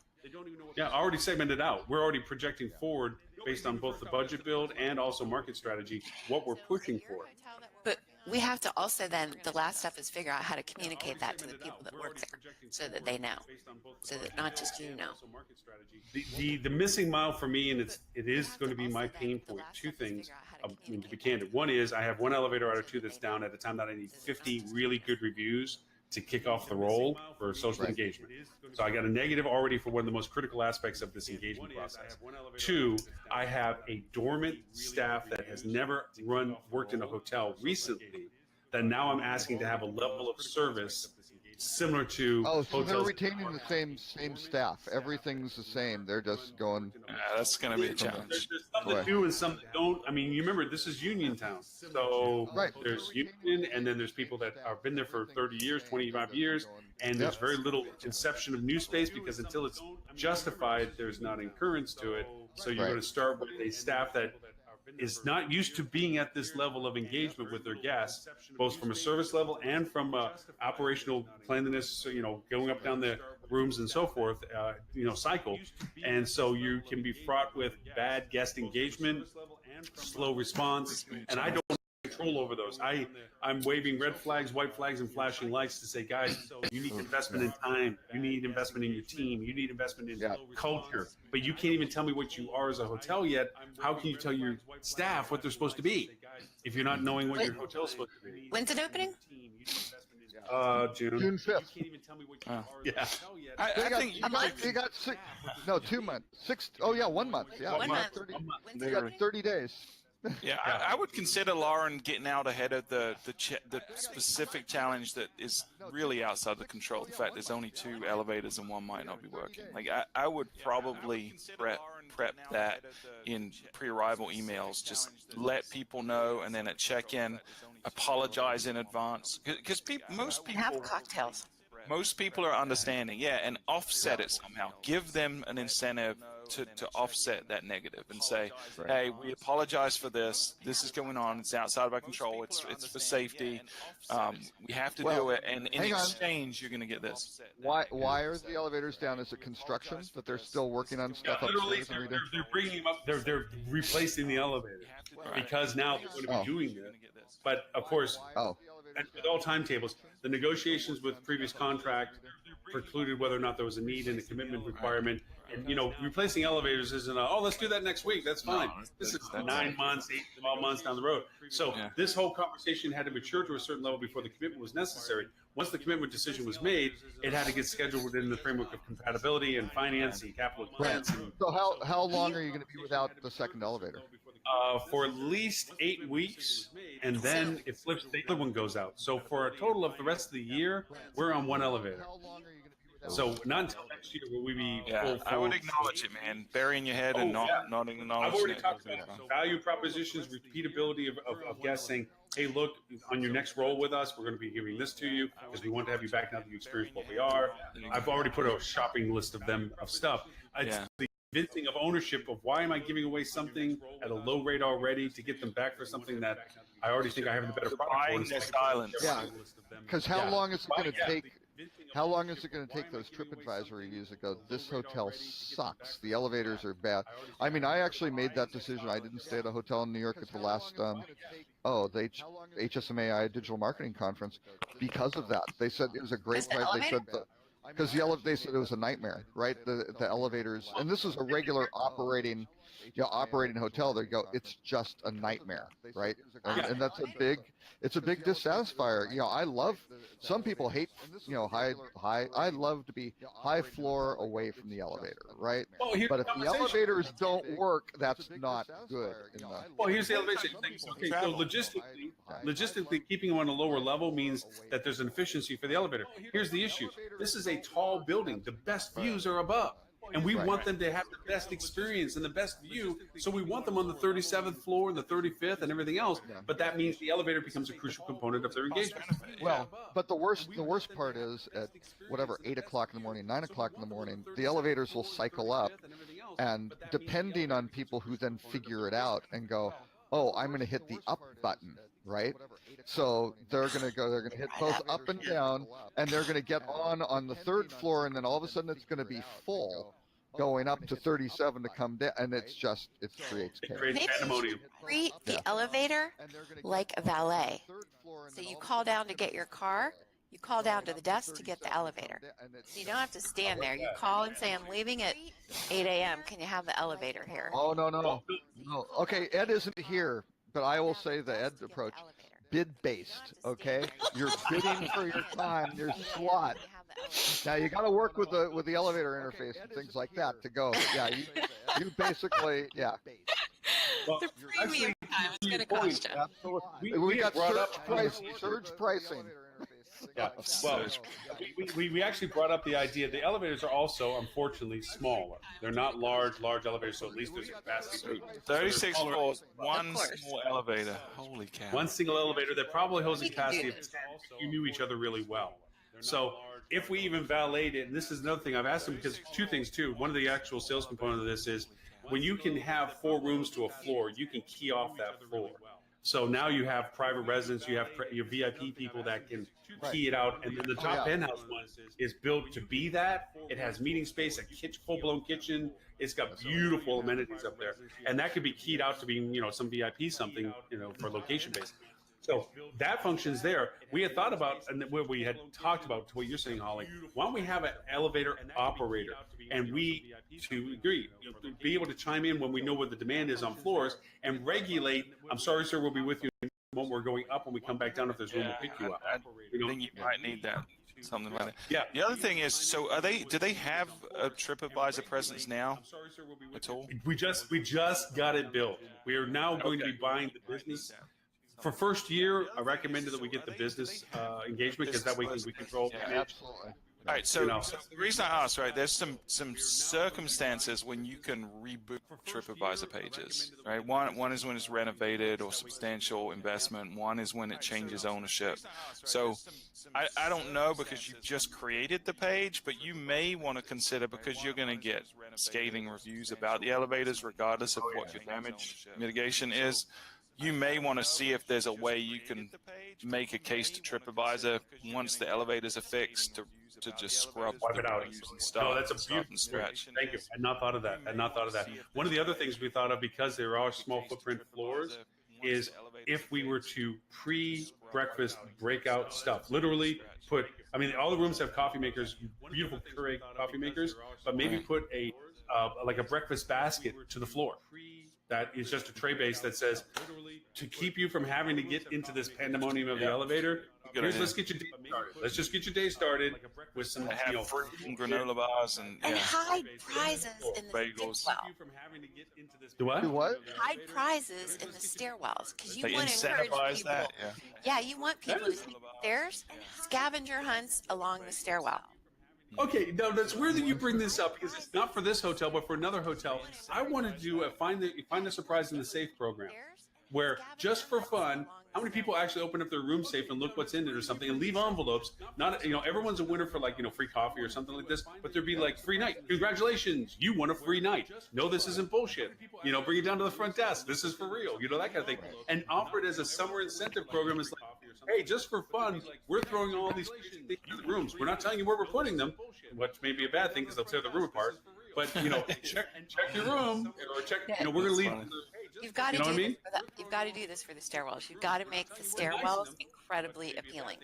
S2: Yeah, already segmented out. We're already projecting forward based on both the budget build and also market strategy, what we're pushing for.
S4: But we have to also then, the last step is figure out how to communicate that to the people that work there so that they know, so that not just you know.
S2: The missing mile for me, and it is going to be my pain point, two things, to be candid. One is I have one elevator out of two that's down at a time that I need 50 really good reviews to kick off the roll for social engagement. So I got a negative already for one of the most critical aspects of this engagement process. Two, I have a dormant staff that has never worked in a hotel recently that now I'm asking to have a level of service similar to
S1: Oh, so they're
S2: hotels.
S1: retaining the same staff. Everything's the same. They're just going.
S3: That's going to be a challenge.
S2: There's some that do and some that don't. I mean, you remember this is Union Town, so
S1: Right.
S2: there's Union, and then there's people that have been there for 30 years, 25 years, and there's very little conception of new space because until it's justified, there's not incurrence to it. So you're
S1: Right.
S2: going to start with a staff that is not used to being at this level of engagement with their guests, both from a service level and from operational cleanliness, going up down the rooms and so forth, cycle. And so you can be fraught with bad guest engagement, slow response, and I don't control over those. I'm waving red flags, white flags, and flashing lights to say, guys, you need investment in time. You need investment in your team. You need investment in culture. But you can't even tell me what you are as a hotel yet. How can you tell your staff what they're supposed to be if you're not knowing what your hotel's supposed to be?
S4: When's it opening?
S2: June.
S1: June 5th.
S2: Yeah.
S3: I think
S1: They got 2 months. 1 month. Yeah,
S4: 1 month.
S1: 30,
S4: When's
S1: they
S4: it
S1: got
S4: opening?
S1: 30 days.
S3: Yeah, I would consider Lauren getting out ahead of the specific challenge that is really outside the control. The fact there's only 2 elevators and one might not be working. Like I would probably prep that in pre-arrival emails. Just let people know, and then at check-in, apologize in advance because most people
S4: Have cocktails.
S3: Most people are understanding, and offset it somehow. Give them an incentive to offset that negative and say, hey, we apologize for this. This is going on. It's outside of our control. It's for safety. We have to do it. And in exchange, you're going to get this.
S1: Why are the elevators down? Is it construction that they're still working on stuff
S2: Literally,
S1: upstairs every day?
S2: they're bringing them up. They're replacing the elevator because now they're going to be doing this. But of course, and with all timetables, the negotiations with previous contract precluded whether or not there was a need and a commitment requirement. And replacing elevators isn't let's do that next week. That's fine. This is 9 months, 8, 12 months down the road. So this whole conversation had to mature to a certain level before the commitment was necessary. Once the commitment decision was made, it had to get scheduled within the framework of compatibility and finance and capital expense.
S1: So how long are you going to be without the second elevator?
S2: For at least 8 weeks, and then it flips. The other one goes out. So for a total of the rest of the year, we're on one elevator.
S1: How long are you going to be without?
S2: So not until next year will we be
S3: Yeah,
S2: full
S3: I would
S2: force.
S3: acknowledge it, man. Burying your head and not acknowledging
S2: I've already
S3: it.
S2: talked about value propositions, repeatability of guests saying, hey, look, on your next roll with us, we're going to be giving this to you because we want to have you back now that you experience what we are. I've already put a shopping list of stuff. It's the convincing of ownership of why am I giving away something at a low rate already to get them back for something that I already think I have the better product for.
S3: Buying their silence.
S1: Yeah, because how long is it going to take? How long is it going to take those TripAdvisor reviews that go, this hotel sucks, the elevators are bad? I mean, I actually made that decision. I didn't stay at a hotel in New York at the last, the HSMAI Digital Marketing Conference because of that. They said it was a great price. They said they said it was a nightmare, right? The elevators, and this is a regular operating operating a hotel, they go, it's just a nightmare, right? And that's it's a big dissatisfier. I love, some people hate, high. I love to be high floor away from the elevator, right? But if the elevators don't work, that's not good.
S2: Well, here's the elevation. Okay, so logistically, keeping them on a lower level means that there's an efficiency for the elevator. Here's the issue. This is a tall building. The best views are above. And we want them to have the best experience and the best view. So we want them on the 37th floor and the 35th and everything else. But that means the elevator becomes a crucial component of their engagement.
S1: Well, but the worst part is at whatever, 8 o'clock in the morning, 9 o'clock in the morning, the elevators will cycle up, and depending on people who then figure it out and go, oh, I'm going to hit the up button, right? So they're going to hit both up and down, and they're going to get on the third floor, and then all of a sudden it's going to be full, going up to 37 to come down, and it creates chaos.
S4: Maybe you should treat the elevator like a valet. So you call down to get your car, you call down to the desk to get the elevator. So you don't have to stand there. You call and say, I'm leaving at 8 a.m. Can you have the elevator here?
S1: Oh, no. Okay, Ed isn't here, but I will say the Ed approach, bid-based, okay? You're bidding for your time, your slot. Now you got to work with the elevator interface and things like that to go. Yeah, you basically, yeah.
S4: Well, the premium time is going to cost you.
S1: Absolutely. We got surge pricing.
S2: Yeah, well, we actually brought up the idea. The elevators are also, unfortunately, smaller. They're not large elevators, so at least there's a capacity.
S3: 36 floors, one small elevator. Holy cow.
S2: One single elevator that probably holds a capacity of 10 if you knew each other really well. So if we even valeted it, and this is another thing I've asked them, because two things too. One of the actual sales component of this is when you can have 4 rooms to a floor, you can key off that floor. So now you have private residents, you have your VIP people that can key it out, and then the top penthouse one is built to be that. It has meeting space, a full-blown kitchen. It's got beautiful amenities up there, and that could be keyed out to being, some VIP something, for location based. So that functions there. We had thought about, and where we had talked about, to what you're saying, Holly, why don't we have an elevator operator, and we, to agree, be able to chime in when we know what the demand is on floors and regulate. I'm sorry, sir, we'll be with you when we're going up. When we come back down, if there's room, we'll pick you up.
S3: I think you might need that. Something like that.
S2: Yeah.
S3: The other thing is, so do they have a TripAdvisor presence now at all?
S2: We just got it built. We are now going to be buying the business. For first year, I recommended that we get the business engagement, because that way we control.
S1: Yeah, absolutely.
S3: All right, so the reason I asked, right, there's some circumstances when you can reboot TripAdvisor pages, right? One is when it's renovated or substantial investment. One is when it changes ownership. So I don't know, because you just created the page, but you may want to consider, because you're going to get scathing reviews about the elevators, regardless of what your damage mitigation is. You may want to see if there's a way you can make a case to TripAdvisor once the elevators are fixed to just scrub
S2: it out and stuff. No, that's a beautiful stretch. Thank you. I had not thought of that. One of the other things we thought of, because there are small footprint floors, is if we were to pre-breakfast breakout stuff, literally all the rooms have coffee makers, beautiful Keurig coffee makers, but maybe put like a breakfast basket to the floor. That is just a tray base that says, to keep you from having to get into this pandemonium of the elevator, let's get your day started. Let's just get your day started with some
S3: fruit and granola bars and
S4: high prizes in the
S3: bagels.
S2: Do what?
S4: High prizes in the stairwells, because you
S3: They
S4: want to encourage
S3: incentivize
S4: people.
S3: that.
S4: Yeah, you want people to take stairs, scavenger hunts along the stairwell.
S2: Okay, now that's weird that you bring this up, because it's not for this hotel, but for another hotel. I wanted to do a find the surprise in the safe program, where just for fun, how many people actually open up their room safe and look what's in it or something, and leave envelopes? Not, everyone's a winner for free coffee or something like this, but there'd be free night. Congratulations, you won a free night. No, this isn't bullshit. Bring it down to the front desk. This is for real. That kind of thing. And offer it as a summer incentive program. Is hey, just for fun, we're throwing all these things in the rooms. We're not telling you where we're putting them, which may be a bad thing because they'll tear the room apart. But check your room, or check. We're going to leave.
S4: You've got to do you've got to do this for the stairwells. You've got to make the stairwells incredibly appealing.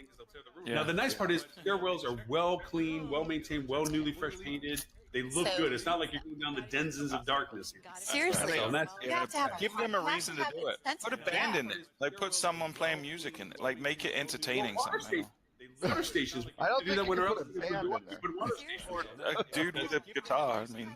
S2: Now the nice part is stairwells are well cleaned, well maintained, well newly fresh painted. They look
S4: So-
S2: good. It's not like you're going down the denizens of darkness.
S4: Seriously,
S2: So that's-
S4: you have to have
S3: Give them a reason to do it. Put a
S4: incentive.
S3: band
S4: Yeah.
S3: in it. Like put someone playing music in it. Like make it entertaining
S2: Water
S3: somehow.
S2: Water stations.
S1: I don't
S2: do
S1: think
S2: that
S1: you
S2: when
S1: can
S2: they're
S1: put
S2: up.
S1: a band in there.
S2: Water stations.
S3: Or a dude with a guitar. I mean,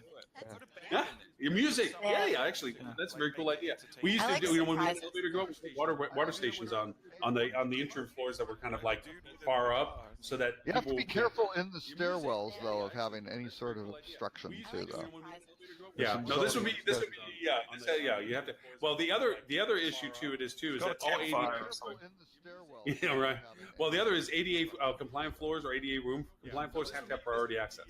S2: Yeah, your music. Yeah, actually, that's a very cool idea. We used
S4: I
S2: to
S4: like
S2: do, when we had
S4: surprises.
S2: the elevator go up, we put water stations on the interim floors that were kind of like far up, so that
S1: You have to be
S2: people-
S1: careful in the stairwells, though, of having any sort of obstruction too, though.
S2: Yeah,
S1: Some
S2: no, this
S1: sort
S2: would
S1: of-
S2: be yeah. You have to. Well, the other issue to it is
S3: Go
S2: that
S3: to
S2: all
S3: campfire.
S2: 80.
S1: In the stairwells.
S2: Yeah, right. Well, the other is ADA compliant floors or ADA room compliant floors have to have priority access.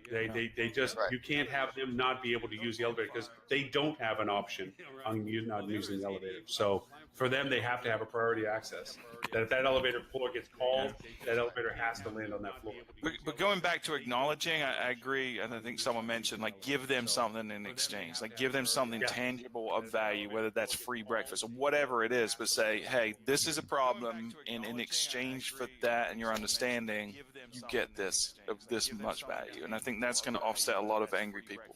S2: They just
S1: Right.
S2: you can't have them not be able to use the elevator because they don't have an option on you not using the elevator. So for them, they have to have a priority access. That if that elevator floor gets called, that elevator has to land on that floor.
S3: but going back to acknowledging, I agree. And I think someone mentioned like give them something in exchange, like give them something
S2: Yeah.
S3: tangible of value, whether that's free breakfast or whatever it is. But say, hey, this is a problem, and in exchange for that and your understanding, you get this of this much value. And I think that's going to offset a lot of angry people.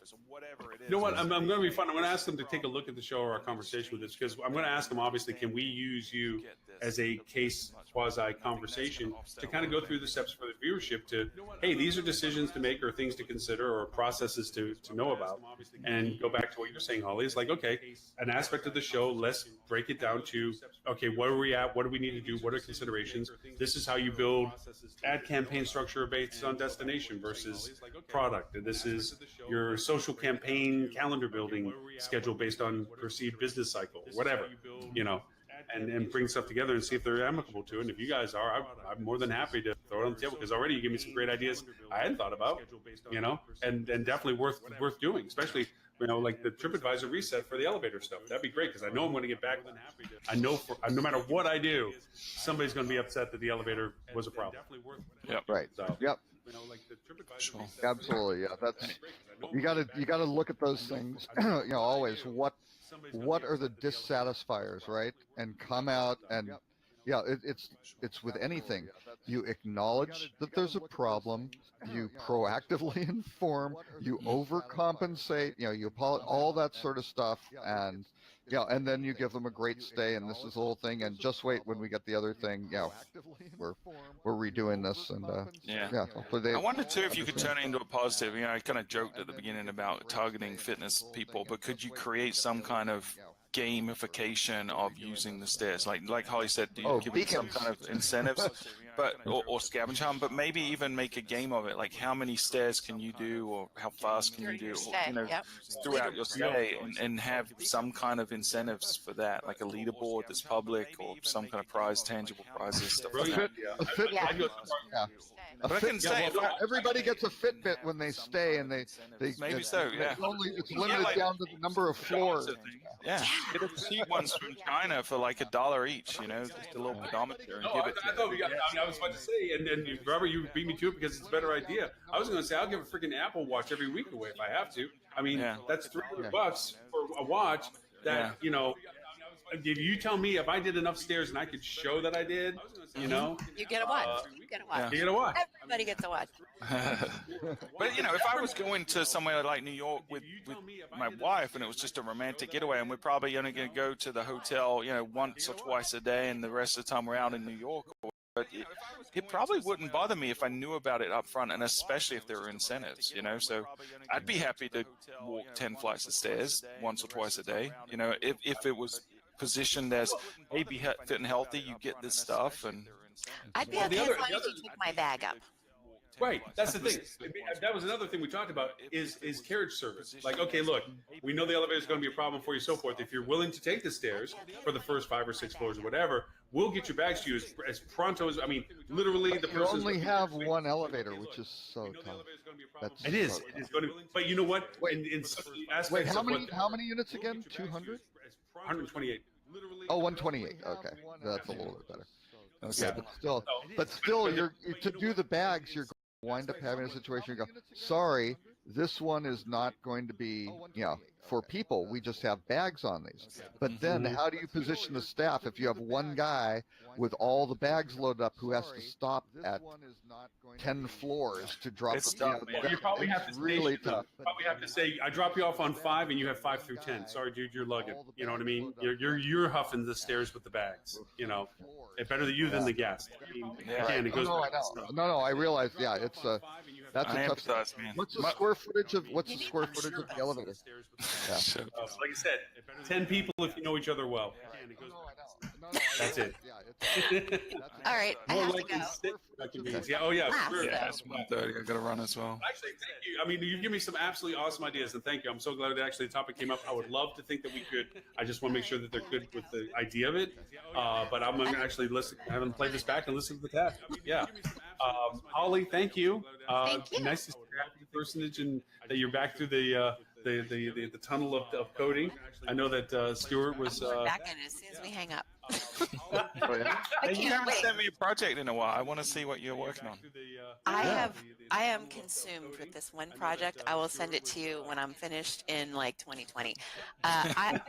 S2: You know what? I'm going to be fun. I'm going to ask them to take a look at the show or our conversation with this because I'm going to ask them, obviously, can we use you as a case quasi conversation to kind of go through the steps for the viewership to, hey, these are decisions to make or things to consider or processes to know about. And go back to what you're saying, Holly. It's like, okay, an aspect of the show, let's break it down to, okay, where are we at? What do we need to do? What are considerations? This is how you build ad campaign structure based on destination versus product. And this is your social campaign calendar building schedule based on perceived business cycle, whatever, and bring stuff together and see if they're amicable to it. And if you guys are, I'm more than happy to throw it on the table because already you give me some great ideas I hadn't thought about, and definitely worth doing, especially, like the TripAdvisor reset for the elevator stuff. That'd be great because I know I'm going to get back. I know no matter what I do, somebody's going to be upset that the elevator was a problem.
S3: Yep.
S1: Right.
S2: So,
S1: Yep.
S3: Sure.
S1: Absolutely. Yeah. That's you got to look at those things. Always what are the dissatisfiers, right? And come out and it's with anything. You acknowledge that there's a problem. You proactively inform. You overcompensate. You apologize, all that sort of stuff, and then you give them a great stay. And this is the whole thing. And just wait when we get the other thing. We're redoing this, and hopefully
S3: I wonder too if you could turn it into a positive. I kind of joked at the beginning about targeting fitness people, but could you create some kind of gamification of using the stairs? Like Holly said, do you give it some kind of incentives, or scavenger hunt, but maybe even make a game of it. Like how many stairs can you do, or how fast can you do, throughout your stay, and have some kind of incentives for that, like a leaderboard that's public or some kind of prize, tangible prizes, stuff like that.
S1: Everybody gets a Fitbit when they stay, and they
S3: Maybe so, yeah.
S1: It's limited down to the number of floors.
S3: Yeah, get a cheap ones from China for like $1 each, just a little pedometer, and give it
S2: I thought I was about to say, and Robert, you beat me to it because it's a better idea. I was going to say I'll give a freaking Apple Watch every week away if I have to. I mean, that's $300 for a watch that if you tell me if I did enough stairs and I could show that I did,
S4: you get a watch. You get a watch.
S2: You get a watch.
S4: Everybody gets a watch.
S3: But if I was going to somewhere like New York with my wife and it was just a romantic getaway, and we're probably only going to go to the hotel, once or twice a day, and the rest of the time we're out in New York. But it probably wouldn't bother me if I knew about it up front, and especially if there were incentives, So I'd be happy to walk 10 flights of stairs once or twice a day, if it was positioned as, hey, be fit and healthy, you get this stuff, and
S4: I'd be okay as long as you took my bag up.
S2: Right, that's the thing. That was another thing we talked about is carriage service. Like, okay, look, we know the elevator is going to be a problem for you, so forth. If you're willing to take the stairs for the first 5 or 6 floors or whatever, we'll get your bags to you as pronto as. I mean, literally, the person.
S1: You only have one elevator, which is so tough.
S2: It is going to. But you know what? In some aspects.
S1: Wait, how many units again? 200?
S2: 128.
S1: Oh, 128. Okay, that's a little bit better. Okay, but still, you're to do the bags. You're going to wind up having a situation. You go, sorry, this one is not going to be, for people. We just have bags on these. But then how do you position the staff if you have one guy with all the bags loaded up who has to stop at 10 floors to drop
S3: It's
S1: the
S3: tough, man.
S2: You probably have to
S1: really
S2: station them.
S1: tough.
S2: Probably have to say, I drop you off on 5, and you have 5 through 10. Sorry, dude, you're lugging. You know what I mean? You're huffing the stairs with the bags. It's better than you than the guest. I mean, again, it goes.
S1: No, I know. No, I realize. Yeah, it's that's a tough.
S3: empathize, man.
S1: What's the square footage of the elevator? Yeah.
S3: So,
S2: Like I said, 10 people if you know each other well. That's it.
S4: All right, I
S2: More
S4: have to
S2: likely
S4: go.
S2: sit convenience. Yeah. Oh yeah.
S4: Ah,
S2: Sure.
S3: yeah, it's 1:30. I got to run as well.
S2: Actually, thank you. I mean, you've given me some absolutely awesome ideas, and thank you. I'm so glad that actually the topic came up. I would love to think that we could. I just want to make sure that they're good with the idea of it. But I'm going to actually have them play this back and listen to the test. Yeah. Holly, thank you.
S4: Thank you.
S2: Nice to see you happy personage and that you're back through the tunnel of coding. I know that Stuart was.
S4: I'm going back in as soon as we hang up. I
S3: Hey, you
S4: can't
S3: haven't
S4: wait.
S3: sent me a project in a while. I want to see what you're working on.
S4: I am consumed with this one project. I will send it to you when I'm finished in like 2020. I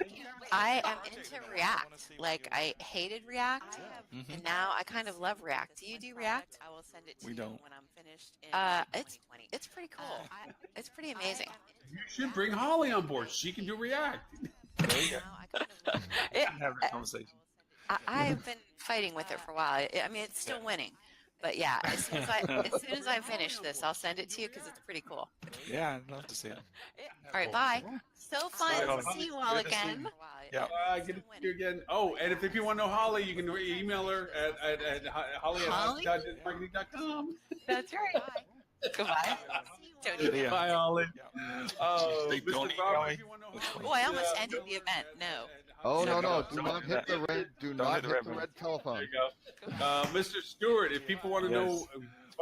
S4: am into React. Like I hated React, and now I kind of love React. Do you do React? I will send it to
S3: We
S4: you
S3: don't.
S4: when I'm finished. It's pretty cool. It's pretty amazing.
S2: You should bring Holly on board. She can do React.
S3: There you go. Have a conversation.
S4: I've been fighting with it for a while. I mean, it's still winning. But yeah, as soon as I finish this, I'll send it to you because it's pretty cool.
S3: Yeah, I'd love to see it.
S4: All right, bye. So fun
S3: Bye,
S4: to
S3: Holly.
S4: see you all
S3: Good to see
S4: again.
S3: you. Yeah.
S2: Good to see you again. Oh, and if you want to know Holly, you can email her at holly@marketing.com.
S4: That's right. Goodbye. Don't
S3: Yeah.
S4: even-
S2: Bye, Holly. Oh,
S3: They
S2: Mr.
S3: don't eat
S2: Robert,
S3: Holly.
S2: if you want to know
S3: That's
S4: Oh, I almost ended the event. No.
S1: Oh no,
S3: No,
S1: do
S3: don't
S1: not
S3: do
S1: hit
S3: that.
S1: the red. Do
S3: Don't
S1: not
S3: hit the
S1: hit
S3: red
S1: the
S3: button.
S1: red telephone.
S2: there you go. Mr. Stewart, if people want to know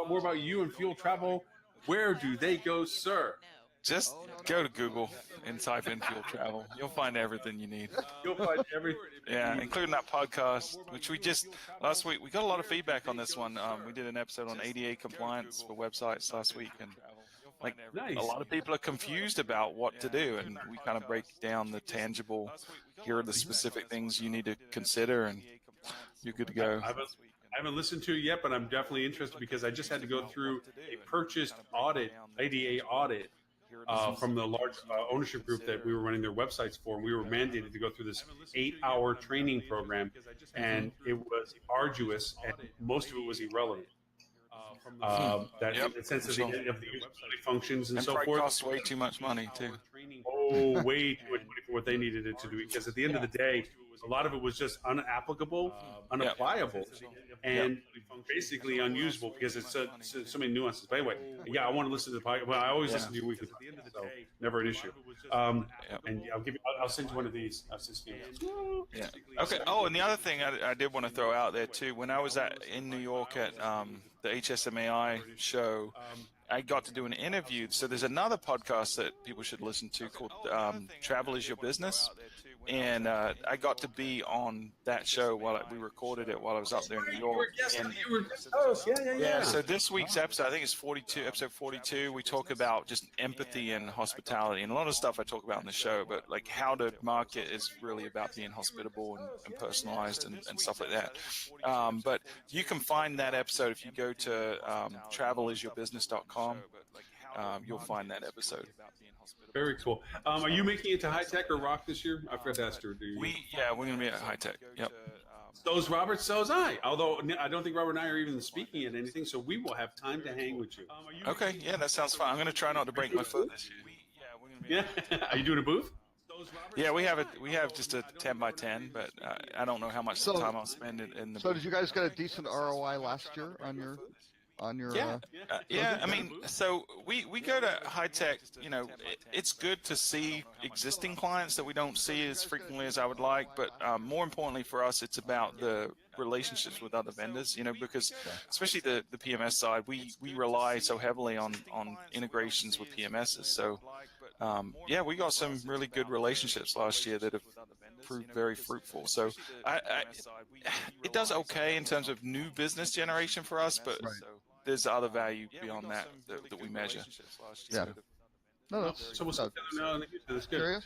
S2: more about you and Fuel Travel, where do they go, sir?
S3: Just go to Google and type in Fuel Travel. You'll find everything you need.
S2: You'll find everything.
S3: Yeah, including that podcast, which we just last week we got a lot of feedback on this one. We did an episode on ADA compliance for websites last week, and like
S2: Nice.
S3: a lot of people are confused about what to do, and we kind of break down the tangible. Here are the specific things you need to consider, and you're good to go.
S2: I haven't listened to it yet, but I'm definitely interested because I just had to go through a purchased audit, ADA audit, from the large ownership group that we were running their websites for. And we were mandated to go through this 8-hour training program, and it was arduous, and most of it was irrelevant. That
S3: Yep.
S2: in the sense of the usability functions and
S3: And
S2: so
S3: probably
S2: forth.
S3: costs way too much money too.
S2: Oh, way too much money for what they needed it to do. Because at the end of the day, a lot of it was just unapplicable, unapplicable, and basically unusable because it's so many nuances. But anyway, yeah, I want to listen to the podcast. Well, I always listen to your weekly, so never an issue. And I'll send you one of these. I'll send you.
S3: Yeah. Okay. Oh, and the other thing I did want to throw out there too, when I was in New York at the HSMAI show, I got to do an interview. So there's another podcast that people should listen to called Travel is Your Business. And I got to be on that show while we recorded it while I was up there in New York. Yeah, so this week's episode, I think it's 42, episode 42, we talk about just empathy and hospitality. And a lot of stuff I talk about in the show, but like how to market is really about being hospitable and personalized and stuff like that. But you can find that episode if you go to travelisyourbusiness.com. You'll find that episode.
S2: Very cool. Are you making it to High Tech or Rock this year? I forgot to ask her.
S3: We're going to be at High Tech. Yep.
S2: So's Robert, so's I. Although I don't think Robert and I are even speaking at anything, so we will have time to hang with you.
S3: Okay, yeah, that sounds fine. I'm going to try not to break my foot this year.
S2: Yeah. Are you doing a booth?
S3: Yeah, we have just a 10 by 10, but I don't know how much time I'll spend in the.
S1: So did you guys get a decent ROI last year on your?
S3: Yeah, I mean, so we go to High Tech, it's good to see existing clients that we don't see as frequently as I would like, but more importantly for us, it's about the relationships with other vendors, because especially the PMS side, we rely so heavily on integrations with PMSs. So we got some really good relationships last year that have proved very fruitful. So it does okay in terms of new business generation for us, but there's other value beyond that we measure.
S1: Yeah. No,
S2: Well,
S1: that's
S2: so we'll sit down now. That's good.
S1: curious.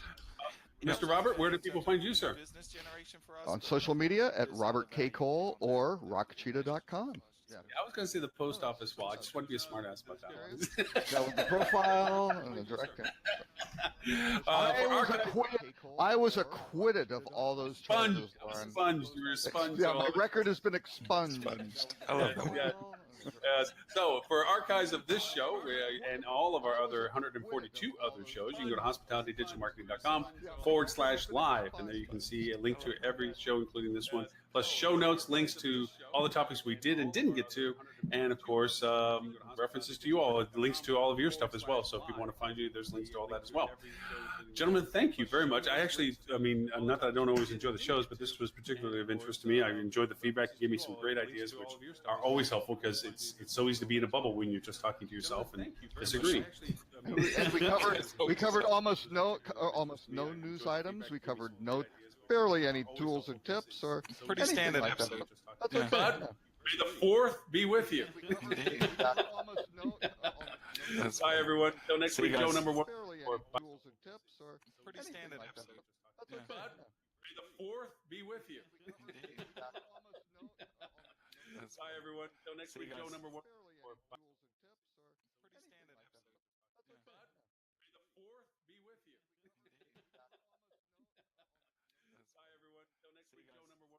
S2: Mr. Robert, where do people find you, sir?
S3: Business generation for us.
S1: On social media at Robert K. Cole or rockcheetah.com.
S2: Yeah, I was going to say the post office wall. I just want to be a smartass about that one.
S1: That was the profile and the direct. I was acquitted of all those charges, Lauren.
S2: Sponged. You were sponged.
S1: Yeah, my record has been expunged.
S3: I love that.
S2: Yeah. So for archives of this show and all of our other 142 other shows, you can go to hospitalitydigitalmarketing.com/live, and there you can see a link to every show, including this one, plus show notes, links to all the topics we did and didn't get to, and of course references to you all, links to all of your stuff as well. So if people want to find you, there's links to all that as well. Gentlemen, thank you very much. I mean, not that I don't always enjoy the shows, but this was particularly of interest to me. I enjoyed the feedback. You gave me some great ideas, which are always helpful because it's so easy to be in a bubble when you're just talking to yourself and disagreeing.
S1: And we covered almost no news items. We covered barely any tools or tips or
S3: Pretty
S1: anything
S3: standard
S1: like
S3: episode.
S1: That.
S3: Yeah.
S2: But may the 4th be with you.
S3: Indeed.
S2: Bye, everyone. Until next
S3: See you
S2: week, show
S3: guys.
S2: number 1.
S3: Pretty standard episode. Yeah.
S2: But may the 4th be with you.
S3: Indeed.
S2: Bye, everyone. Until next
S3: See you
S2: week, show
S3: guys.
S2: number 1.
S3: Pretty standard episode. Yeah.
S2: But may the 4th be with you. Bye, everyone. Until next week, show number 1.